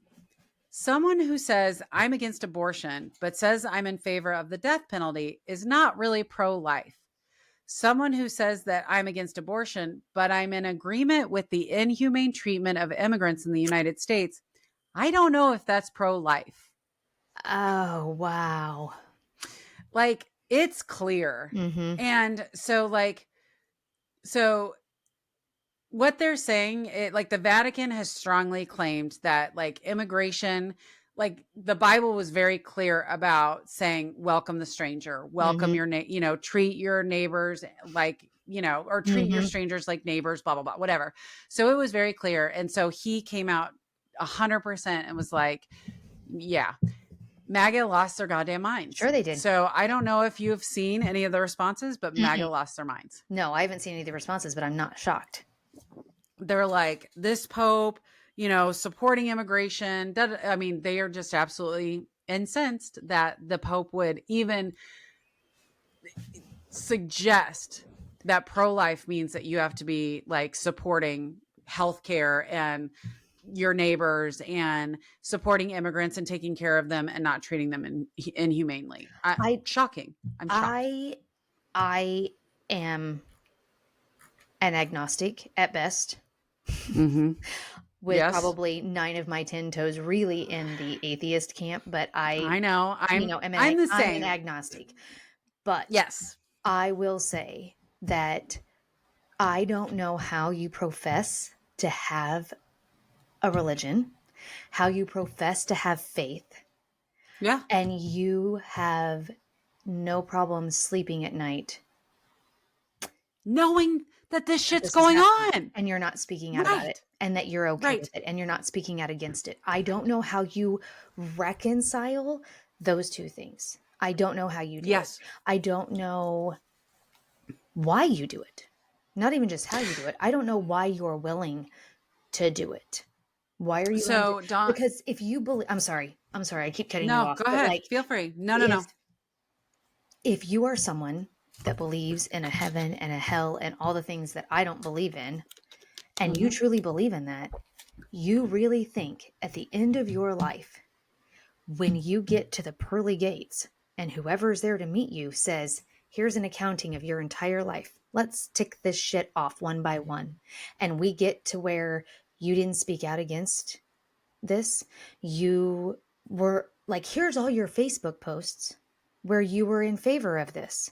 someone who says I'm against abortion, but says I'm in favor of the death penalty is not really pro-life. Someone who says that I'm against abortion, but I'm in agreement with the inhumane treatment of immigrants in the United States, I don't know if that's pro-life. Oh, wow. Like, it's clear. Mm-hmm. And so what they're saying, like the Vatican has strongly claimed that like immigration, like the Bible was very clear about saying, welcome the stranger, welcome your, treat your neighbors like, or treat your strangers like neighbors, blah, blah, blah, whatever. So it was very clear. And so he came out 100% and was like, yeah, MAGA lost their goddamn minds. Sure they did. So I don't know if you've seen any of the responses, but MAGA lost their minds. No, I haven't seen any of the responses, but I'm not shocked. They're like, this Pope, supporting immigration. I mean, they are just absolutely incensed that the Pope would even suggest that pro-life means that you have to be like supporting healthcare and your neighbors and supporting immigrants and taking care of them and not treating them inhumanely. Shocking. I'm shocked. I am an agnostic at best. With probably 9 of my 10 toes really in the atheist camp, but I know I'm the same. I'm an agnostic. But yes, I will say that I don't know how you profess to have a religion, how you profess to have faith. Yeah. And you have no problem sleeping at night, knowing that this shit's going on. And you're not speaking out about it, and that you're okay with it, and you're not speaking out against it. I don't know how you reconcile those two things. I don't know how you do it. I don't know why you do it. Not even just how you do it. I don't know why you're willing to do it. Why are you? So, Dawn, because if you believe, I'm sorry. I keep cutting you off. No, go ahead. Feel free. No. If you are someone that believes in a heaven and a hell and all the things that I don't believe in, and you truly believe in that, you really think at the end of your life, when you get to the pearly gates and whoever's there to meet you says, here's an accounting of your entire life. Let's tick this shit off one by one. And we get to where you didn't speak out against this. You were like, here's all your Facebook posts where you were in favor of this.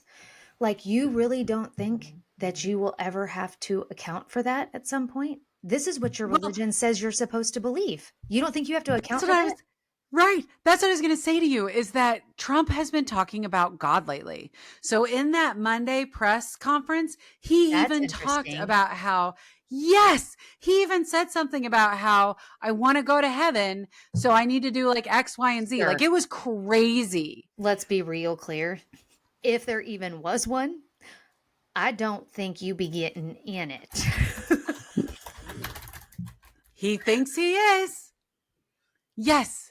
Like, you really don't think that you will ever have to account for that at some point? This is what your religion says you're supposed to believe. You don't think you have to account for that? Right. That's what I was going to say to you, is that Trump has been talking about God lately. So in that Monday press conference, he even talked about how, he even said something about how I want to go to heaven. So I need to do like X, Y, and Z. Sure. Like, it was crazy. Let's be real clear. If there even was one, I don't think you be getting in it. He thinks he is. Yes.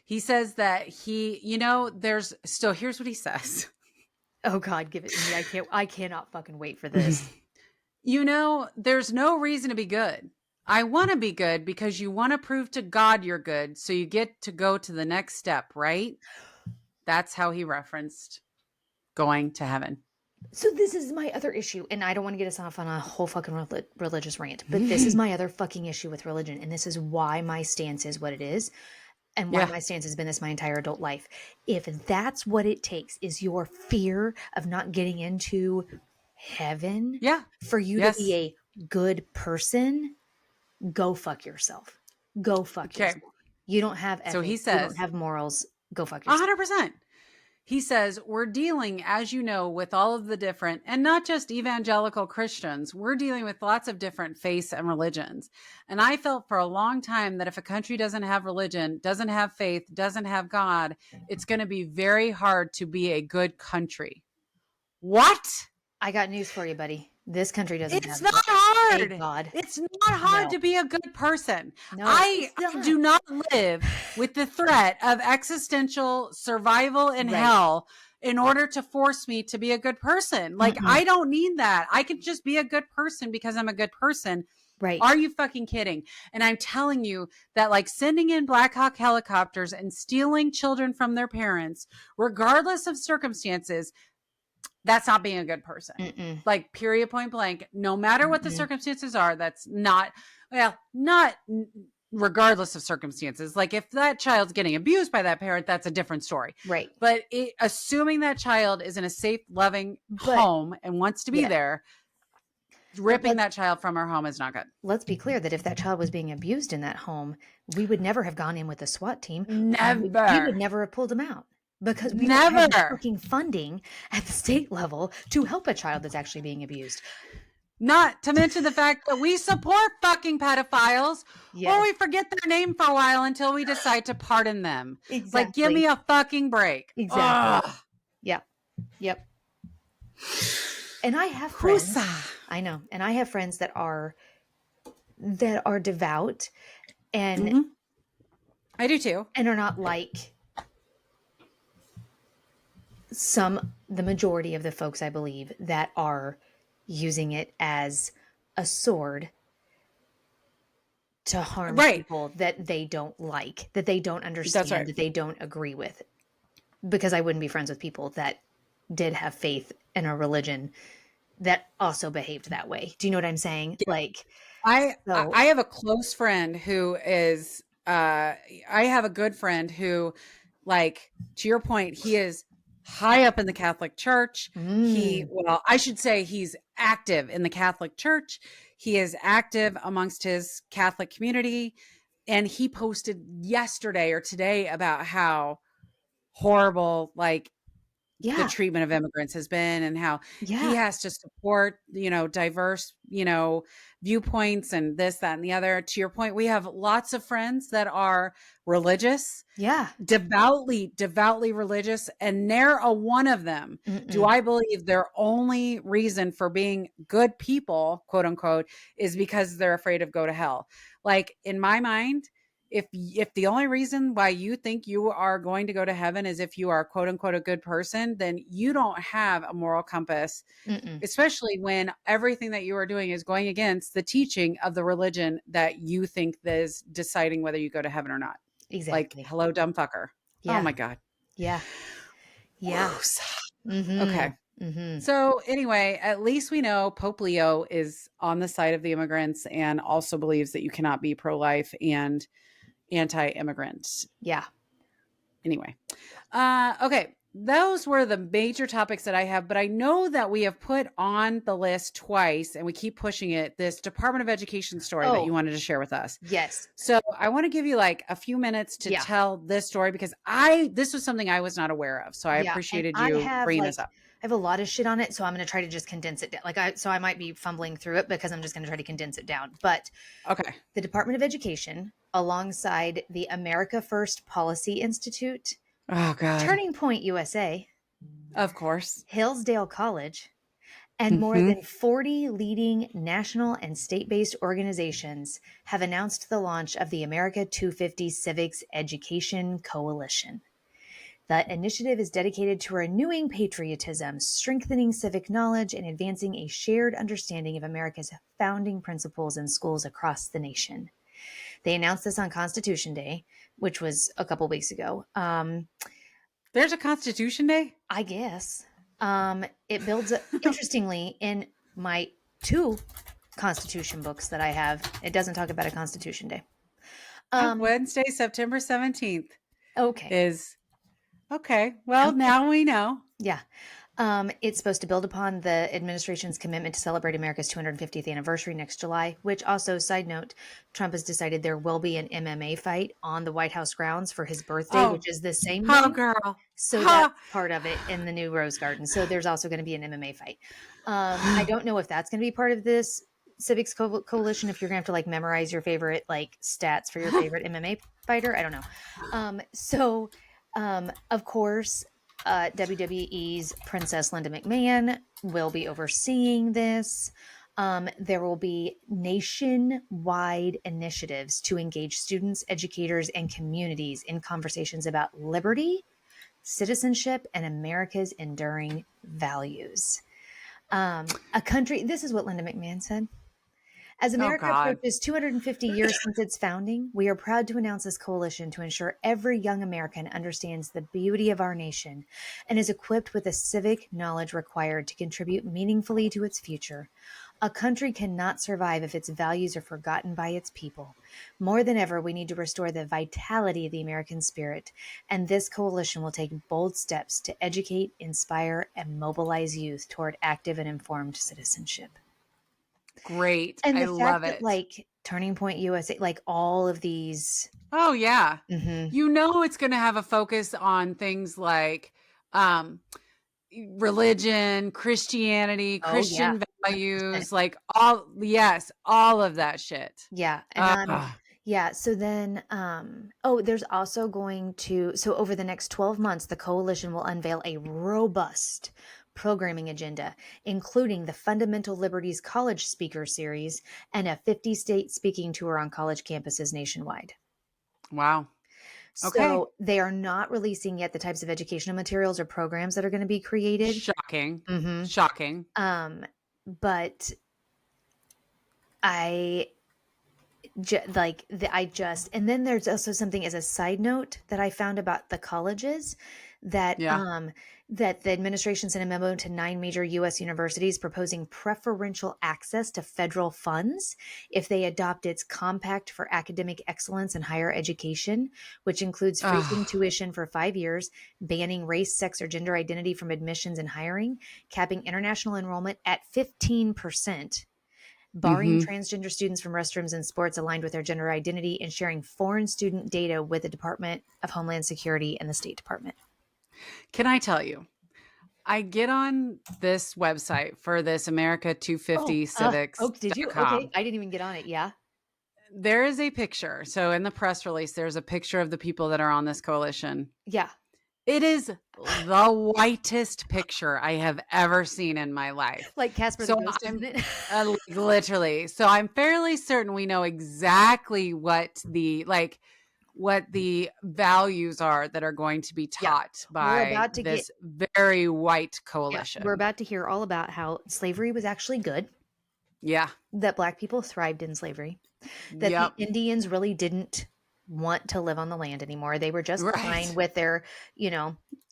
He says that here's what he says. Oh God, give it to me. I cannot fucking wait for this. There's no reason to be good. I want to be good because you want to prove to God you're good. So you get to go to the next step, right? That's how he referenced going to heaven. So this is my other issue, and I don't want to get us off on a whole fucking religious rant, but this is my other fucking issue with religion, and this is why my stance is what it is, and why my stance has been this my entire adult life. If that's what it takes, is your fear of not getting into heaven for you to be a good person, go fuck yourself. Go fuck yourself. You don't have ethics. So he says, you don't have morals. Go fuck yourself. 100%. He says, we're dealing, as you know, with all of the different, and not just evangelical Christians, we're dealing with lots of different faiths and religions. And I felt for a long time that if a country doesn't have religion, doesn't have faith, doesn't have God, it's going to be very hard to be a good country. What? I got news for you, buddy. This country doesn't have It's not hard. Thank God. It's not hard to be a good person. No, I do not live with the threat of existential survival in hell in order to force me to be a good person. Like, I don't need that. I can just be a good person because I'm a good person. Right. Are you fucking kidding? And I'm telling you that, like, sending in Black Hawk helicopters and stealing children from their parents, regardless of circumstances, that's not being a good person. Like, period, point blank. No matter what the circumstances are, that's not regardless of circumstances. Like, if that child's getting abused by that parent, that's a different story. Right. But assuming that child is in a safe, loving home and wants to be there, ripping that child from her home is not good. Let's be clear that if that child was being abused in that home, we would never have gone in with the SWAT team. Never. We would never have pulled them out. Because we don't have fucking funding at the state level to help a child that's actually being abused. Not to mention the fact that we support fucking pedophiles, or we forget their name for a while until we decide to pardon them. Exactly. Like, give me a fucking break. Exactly. Yep. And I have friends. I know. And I have friends that are devout, and I do too. And are not like the majority of the folks, I believe, that are using it as a sword to harm people that they don't like, that they don't understand, that they don't agree with. Because I wouldn't be friends with people that did have faith in a religion that also behaved that way. Do you know what I'm saying? Like, I have a close friend who is, I have a good friend who, like, to your point, he is high up in the Catholic Church. I should say he's active in the Catholic Church. He is active amongst his Catholic community. And he posted yesterday or today about how horrible, like the Yeah. treatment of immigrants has been, and how he Yeah. has to support, diverse, viewpoints and this, that, and the other. To your point, we have lots of friends that are religious, Yeah. devoutly religious, and they're a one of them. Do Mm-mm. I believe their only reason for being good people, quote unquote, is because they're afraid of go to hell? Like, in my mind, if the only reason why you think you are going to go to heaven is if you are quote unquote a good person, then you don't have a moral compass, Mm-mm. especially when everything that you are doing is going against the teaching of the religion that you think that is deciding whether you go to heaven or not. Like, Exactly. hello, dumb fucker. Oh Yeah. my God. Yeah. Yeah. Okay. Mm-hmm. Mm-hmm. So anyway, at least we know Pope Leo is on the side of the immigrants and also believes that you cannot be pro-life and anti-immigrant. Yeah. Anyway, okay. Those were the major topics that I have, but I know that we have put on the list twice and we keep pushing it, this Department of Education story that you wanted to share with us. Yes. So I want to give you like a few minutes to Yeah. tell this story because this was something I was not aware of. So I appreciated you bringing this up. I have a lot of shit on it, so I'm going to try to just condense it down. So I might be fumbling through it because I'm just going to try to condense it down. But Okay. the Department of Education, alongside the America First Policy Institute, Oh God. Turning Point USA, Of course, Hillsdale College, and more than 40 leading national and state-based organizations have announced the launch of the America 250 Civics Education Coalition. The initiative is dedicated to renewing patriotism, strengthening civic knowledge, and advancing a shared understanding of America's founding principles in schools across the nation. They announced this on Constitution Day, which was a couple weeks ago. There's a Constitution Day? I guess. It builds, interestingly, in my 2 Constitution books that I have, it doesn't talk about a Constitution Day. Wednesday, September 17th. Okay. Is okay. Well, now we know. Yeah. It's supposed to build upon the administration's commitment to celebrate America's 250th anniversary next July, which also, side note, Trump has decided there will be an MMA fight on the White House grounds for his birthday, which is the same day. Oh, girl. So that's part of it in the new Rose Garden. So there's also going to be an MMA fight. I don't know if that's going to be part of this Civics Coalition, if you're going to have to like memorize your favorite like stats for your favorite MMA fighter. I don't know. Of course, WWE's Princess Linda McMahon will be overseeing this. There will be nationwide initiatives to engage students, educators, and communities in conversations about liberty, citizenship, and America's enduring values. This is what Linda McMahon said. As America approaches 250 years since its founding, we are proud to announce this coalition to ensure every young American understands the beauty of our nation and is equipped with the civic knowledge required to contribute meaningfully to its future. A country cannot survive if its values are forgotten by its people. More than ever, we need to restore the vitality of the American spirit, and this coalition will take bold steps to educate, inspire, and mobilize youth toward active and informed citizenship. Great. And the I fact love that, it. like, Turning Point USA, like all of these. Oh, yeah. It's going to have a focus on things like religion, Christianity, Christian values, 100%. Like all of that shit. Yeah. And so then, there's also over the next 12 months, the coalition will unveil a robust programming agenda, including the Fundamental Liberties College Speaker Series and a 50-state speaking tour on college campuses nationwide. Wow. Okay. So they are not releasing yet the types of educational materials or programs that are going to be created. Shocking. Shocking. But and then there's also something as a side note that I found about the colleges that that the administration sent a memo to 9 major U.S. universities proposing preferential access to federal funds if they adopt its Compact for Academic Excellence in Higher Education, which includes freezing tuition for 5 years, banning race, sex, or gender identity from admissions and hiring, capping international enrollment at 15%. Barring transgender students from restrooms and sports aligned with their gender identity, and sharing foreign student data with the Department of Homeland Security and the State Department. Can I tell you? I get on this website for this America 250 did you? Okay, civics.com. I didn't even get on it. Yeah. There is a picture. So in the press release, there's a picture of the people that are on this coalition. Yeah. It is the whitest picture I have ever seen in my life. Like Casper the Ghost, isn't it? Literally. So I'm fairly certain we know exactly what the values are that are going to be taught by this very white coalition. We're about to hear all about how slavery was actually good. Yeah. That Black people thrived in slavery. That the Indians really didn't want to live on the land anymore. They were just fine with their,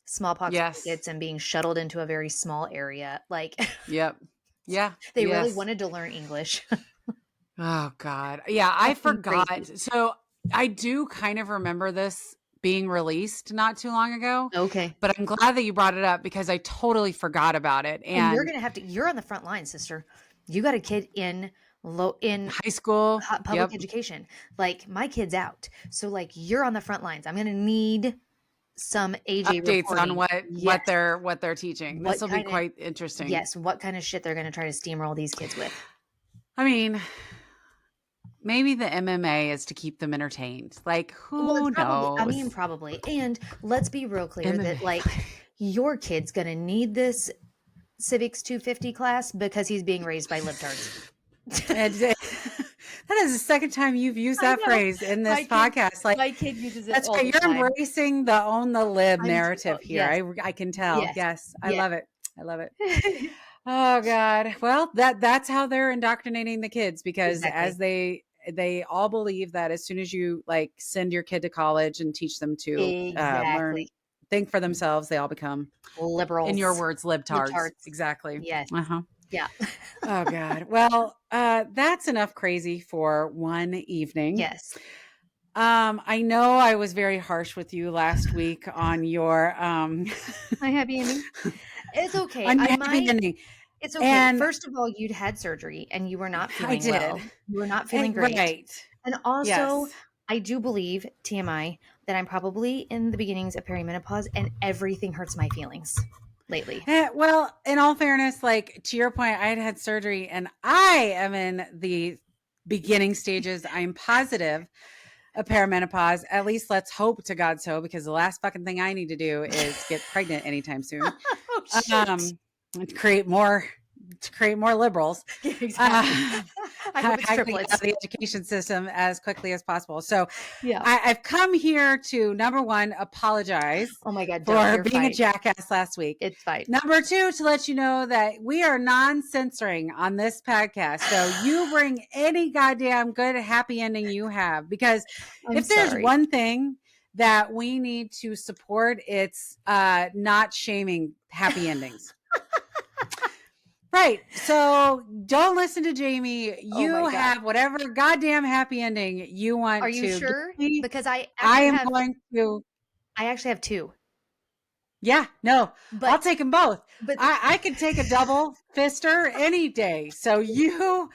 smallpox tickets and being shuttled into a very small area. Like, Yeah. They really wanted to learn English. Oh, God. Yeah, I forgot. Crazy. So I do kind of remember this being released not too long ago. Okay. But I'm glad that you brought it up because I totally forgot about it. And you're going to have to, you're on the front line, sister. You got a kid in high school, public education. Like, my kid's out. So, like, you're on the front lines. I'm going to need some AJ updates reporting. On what they're teaching. This will be quite interesting. Yes. What kind of shit they're going to try to steamroll these kids with. I mean, maybe the MMA is to keep them entertained. Like, who knows? I mean, probably. And let's be real clear that, like, your kid's going to need this Civics 250 class because he's being raised by libtards. That is the second time you've used that phrase in this podcast. Like, my kid uses it. That's all right. You're embracing the own the lib narrative here. Yes. I can tell. Yes. I love it. I love it. Oh God. Well, that's how they're indoctrinating the kids because as they all believe that as soon as you like send your kid to college and teach them to learn, think for themselves, they all become liberals. In your words, libtards. Exactly. Yes. Yeah. Oh God. Well, that's enough crazy for one evening. Yes. I know I was very harsh with you last week on your my happy ending. It's okay. Ending. It's okay. And first of all, you'd had surgery and you were not feeling well. You were not feeling great. Right. And also, I do believe, TMI, that I'm probably in the beginnings of perimenopause and everything hurts my feelings lately. Well, in all fairness, like to your point, I had surgery and I am in the beginning stages. I'm positive of perimenopause. At least let's hope to God so, because the last fucking thing I need to do is get pregnant anytime soon. To create more liberals. Exactly. I hope it's triplets. Out of the education system as quickly as possible. So I've come here to, number one, apologize for being a jackass last week. It's fine. Number two, to let you know that we are non-censoring on this podcast. So you bring any goddamn good happy ending you have, because there's one thing that we need to support, it's not shaming happy endings. Right. So don't listen to Jamie. You have whatever goddamn happy ending you want. Are you sure? Because I actually have two. Yeah, no, but I'll take them both. But I could take a double fister any day. So you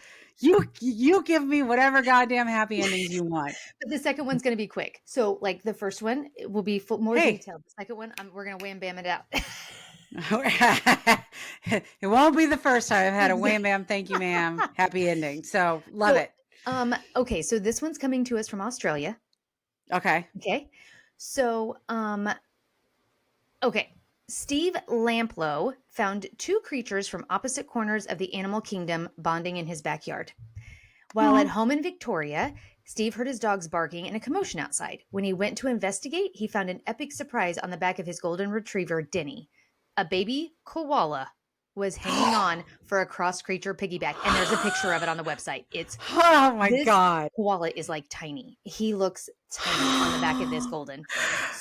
give me whatever goddamn happy endings you want. But the second one's going to be quick. So like the first one will be more detailed. The second one, we're going to wham bam it out. It won't be the first time I've had a wham bam, thank you, ma'am, happy ending. So love it. Okay, so this one's coming to us from Australia. Okay. So Steve Lamplow found two creatures from opposite corners of the animal kingdom bonding in his backyard. While at home in Victoria, Steve heard his dogs barking and a commotion outside. When he went to investigate, he found an epic surprise on the back of his golden retriever, Denny. A baby koala was hanging on for a cross creature piggyback, and there's a picture of it on the website. It's my god, koala is like tiny. He looks tiny on the back of this golden.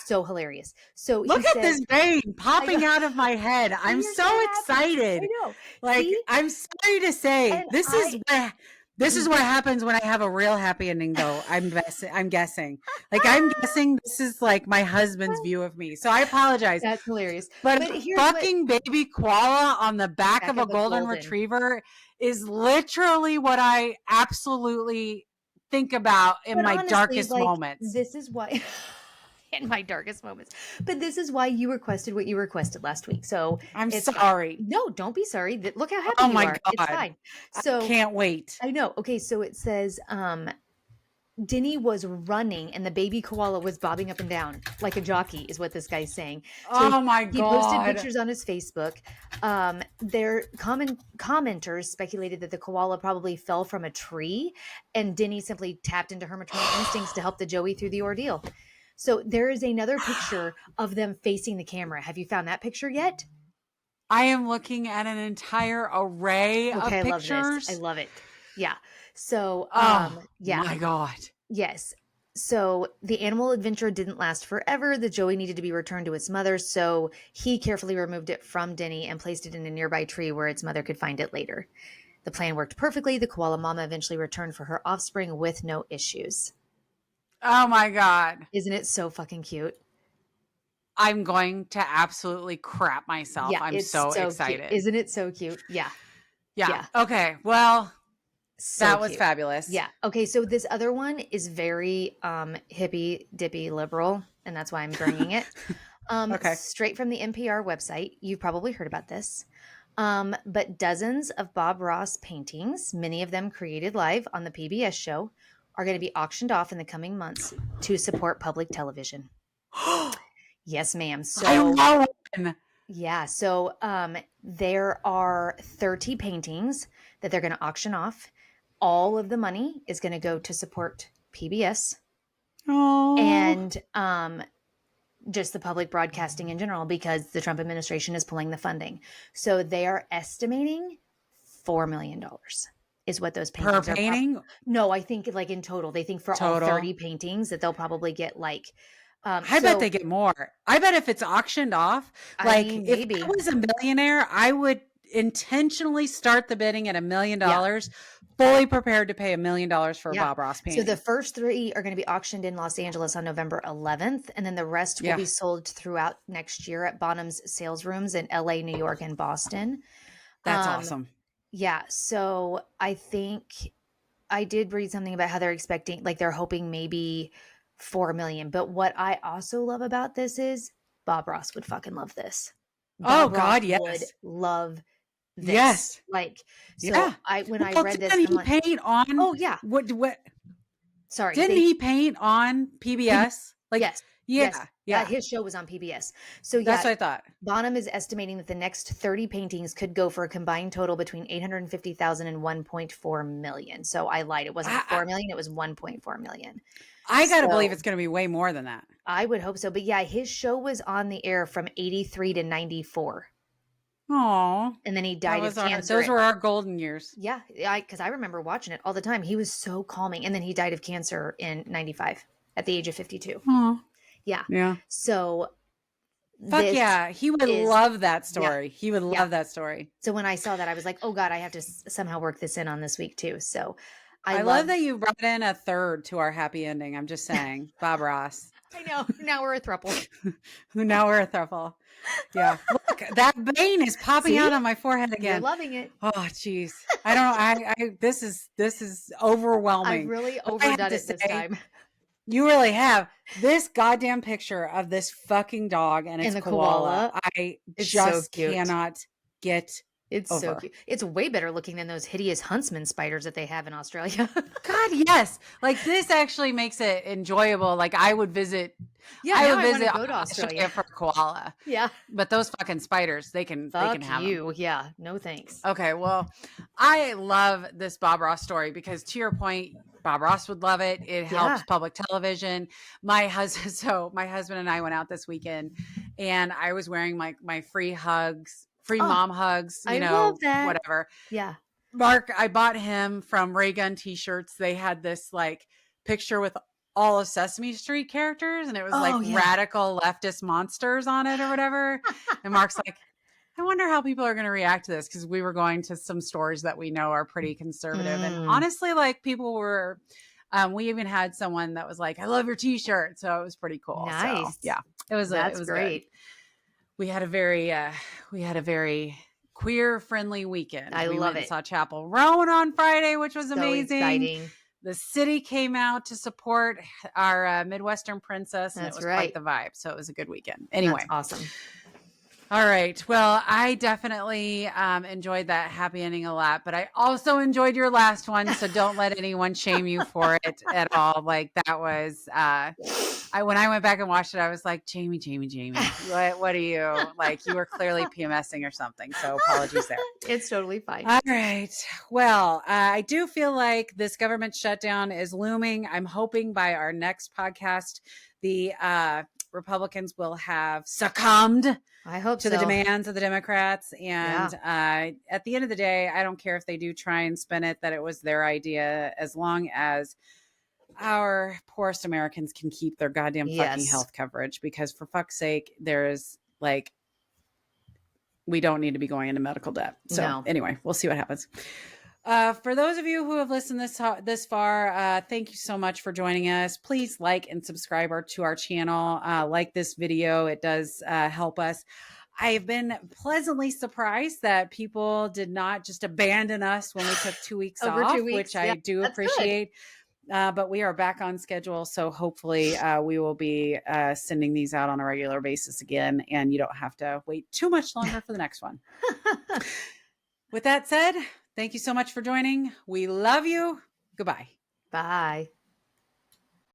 So hilarious. So look at this vein popping out of my head. I'm so excited. I know. Like, I'm sorry to say, this is what happens when I have a real happy ending, though. I'm guessing. Like, I'm guessing this is like my husband's view of me. So I apologize. That's hilarious. But fucking baby koala on the back of a golden retriever is literally what I absolutely think about in my darkest moments. This is why. in my darkest moments. But this is why you requested what you requested last week. So I'm sorry. No, don't be sorry. Look how happy Oh you my are. God. It's fine. So I can't wait. I know. Okay, so it says Denny was running and the baby koala was bobbing up and down like a jockey is what this guy's saying. So oh my God. He posted pictures on his Facebook. Their commenters speculated that the koala probably fell from a tree and Denny simply tapped into her maternal instincts to help the Joey through the ordeal. So there is another picture of them facing the camera. Have you found that picture yet? I am looking at an entire array of pictures. I love this. I love it. Yeah. So, yeah. My God. Yes. So the animal adventure didn't last forever. The Joey needed to be returned to its mother. So he carefully removed it from Denny and placed it in a nearby tree where its mother could find it later. The plan worked perfectly. The koala mama eventually returned for her offspring with no issues. Oh my God. Isn't it so fucking cute? I'm going to absolutely crap myself. Yeah, I'm so excited. Cute. Isn't it so cute? Yeah. Yeah. Okay. Well, so that was fabulous. Yeah. Okay. So this other one is very hippy dippy liberal, and that's why I'm bringing it. Okay. Straight from the NPR website. You've probably heard about this. But dozens of Bob Ross paintings, many of them created live on the PBS show, are going to be auctioned off in the coming months to support public television. Yes, ma'am. So I love yeah. So there are 30 paintings that they're going to auction off. All of the money is going to go to support PBS. Oh. And just the public broadcasting in general, because the Trump administration is pulling the funding. So they are estimating $4 million is what those paintings per painting. No, I think like in total, they think for all 30 paintings that they'll probably get like. I bet they get more. I bet if it's auctioned off, if I was a millionaire, I would intentionally start the bidding at $1 million, fully prepared to pay $1 million for a Bob Ross painting. So the first 3 are going to be auctioned in Los Angeles on November 11th, and then the rest will be sold throughout next year at Bonham's sales rooms in LA, New York, and Boston. That's awesome. Yeah. So I think I did read something about how they're expecting, like they're hoping maybe $4 million. But what I also love about this is Bob Ross would fucking love this. Bob Ross would love this. Yes. Like, so I read this, didn't he paint on? Oh yeah. What? Sorry. Didn't he paint on PBS? Like, yes. Yeah. Yeah. His show was on PBS. So that's what I thought. Bonham is estimating that the next 30 paintings could go for a combined total between $850,000 and $1.4 million. So I lied. It wasn't $4 million. It was $1.4 million. I got to believe it's going to be way more than that. I would hope so. But yeah, his show was on the air from 83 to 94. Oh. And then he died of cancer. Those were our golden years. Yeah. Because I remember watching it all the time. He was so calming. And then he died of cancer in 95 at the age of 52. Oh. Yeah. Yeah. So. Fuck yeah. He would love that story. Yeah. He would love that story. So when I saw that, I was like, oh God, I have to somehow work this in on this week too. So I love that you brought in a third to our happy ending. I'm just saying. Bob Ross. I know. Now we're a thruple. Now we're a thruple. Yeah. Look, that vein is popping out on my forehead again. You're loving it. Oh, jeez. I don't know. This is overwhelming. I've really overdone it this time. You really have. This goddamn picture of this fucking dog and its koala. I just cannot get It's over. So cute. It's way better looking than those hideous huntsman spiders that they have in Australia. God, yes. Like this actually makes it enjoyable. Like I would visit. Yeah, I would visit go to Australia for koala. Yeah, but those fucking spiders, they can have you. Them. Yeah, no thanks. Okay, well, I love this Bob Ross story because to your point, Bob Ross would love it. It helps public television. My husband and I went out this weekend, and I was wearing my free hugs. Free mom hugs, love that. Whatever. Yeah. Mark, I bought him from Ray Gun t-shirts. They had this like picture with all of Sesame Street characters and it was radical leftist monsters on it or whatever. And Mark's like, I wonder how people are going to react to this because we were going to some stores that we know are pretty conservative. And honestly, like people were, we even had someone that was like, I love your t-shirt. So it was pretty cool. Nice. So, yeah, it was great. Good. We had a very queer friendly weekend. I love it. Saw Chapel Roan on Friday, which was so amazing. Exciting. The city came out to support our Midwestern princess, and it was quite the vibe. So it was a good weekend. Anyway. That's awesome. All right. Well, I definitely enjoyed that happy ending a lot, but I also enjoyed your last one. So don't let anyone shame you for it at all. Like that was, when I went back and watched it, I was like, Jamie, what are you like? You were clearly PMSing or something. So apologies there. It's totally fine. All right. Well, I do feel like this government shutdown is looming. I'm hoping by our next podcast, the Republicans will have succumbed to the demands of the Democrats. And at the end of the day, I don't care if they do try and spin it that it was their idea, as long as our poorest Americans can keep their goddamn fucking health coverage, because for fuck's sake, there's like, we don't need to be going into medical debt. So anyway, we'll see what happens. For those of you who have listened this far, thank you so much for joining us. Please like and subscribe to our channel. Like this video. It does help us. I've been pleasantly surprised that people did not just abandon us when we took 2 weeks off, 2 weeks, which I do appreciate. But we are back on schedule. So hopefully we will be sending these out on a regular basis again, and you don't have to wait too much longer for the next one. With that said, thank you so much for joining. We love you. Goodbye. Bye.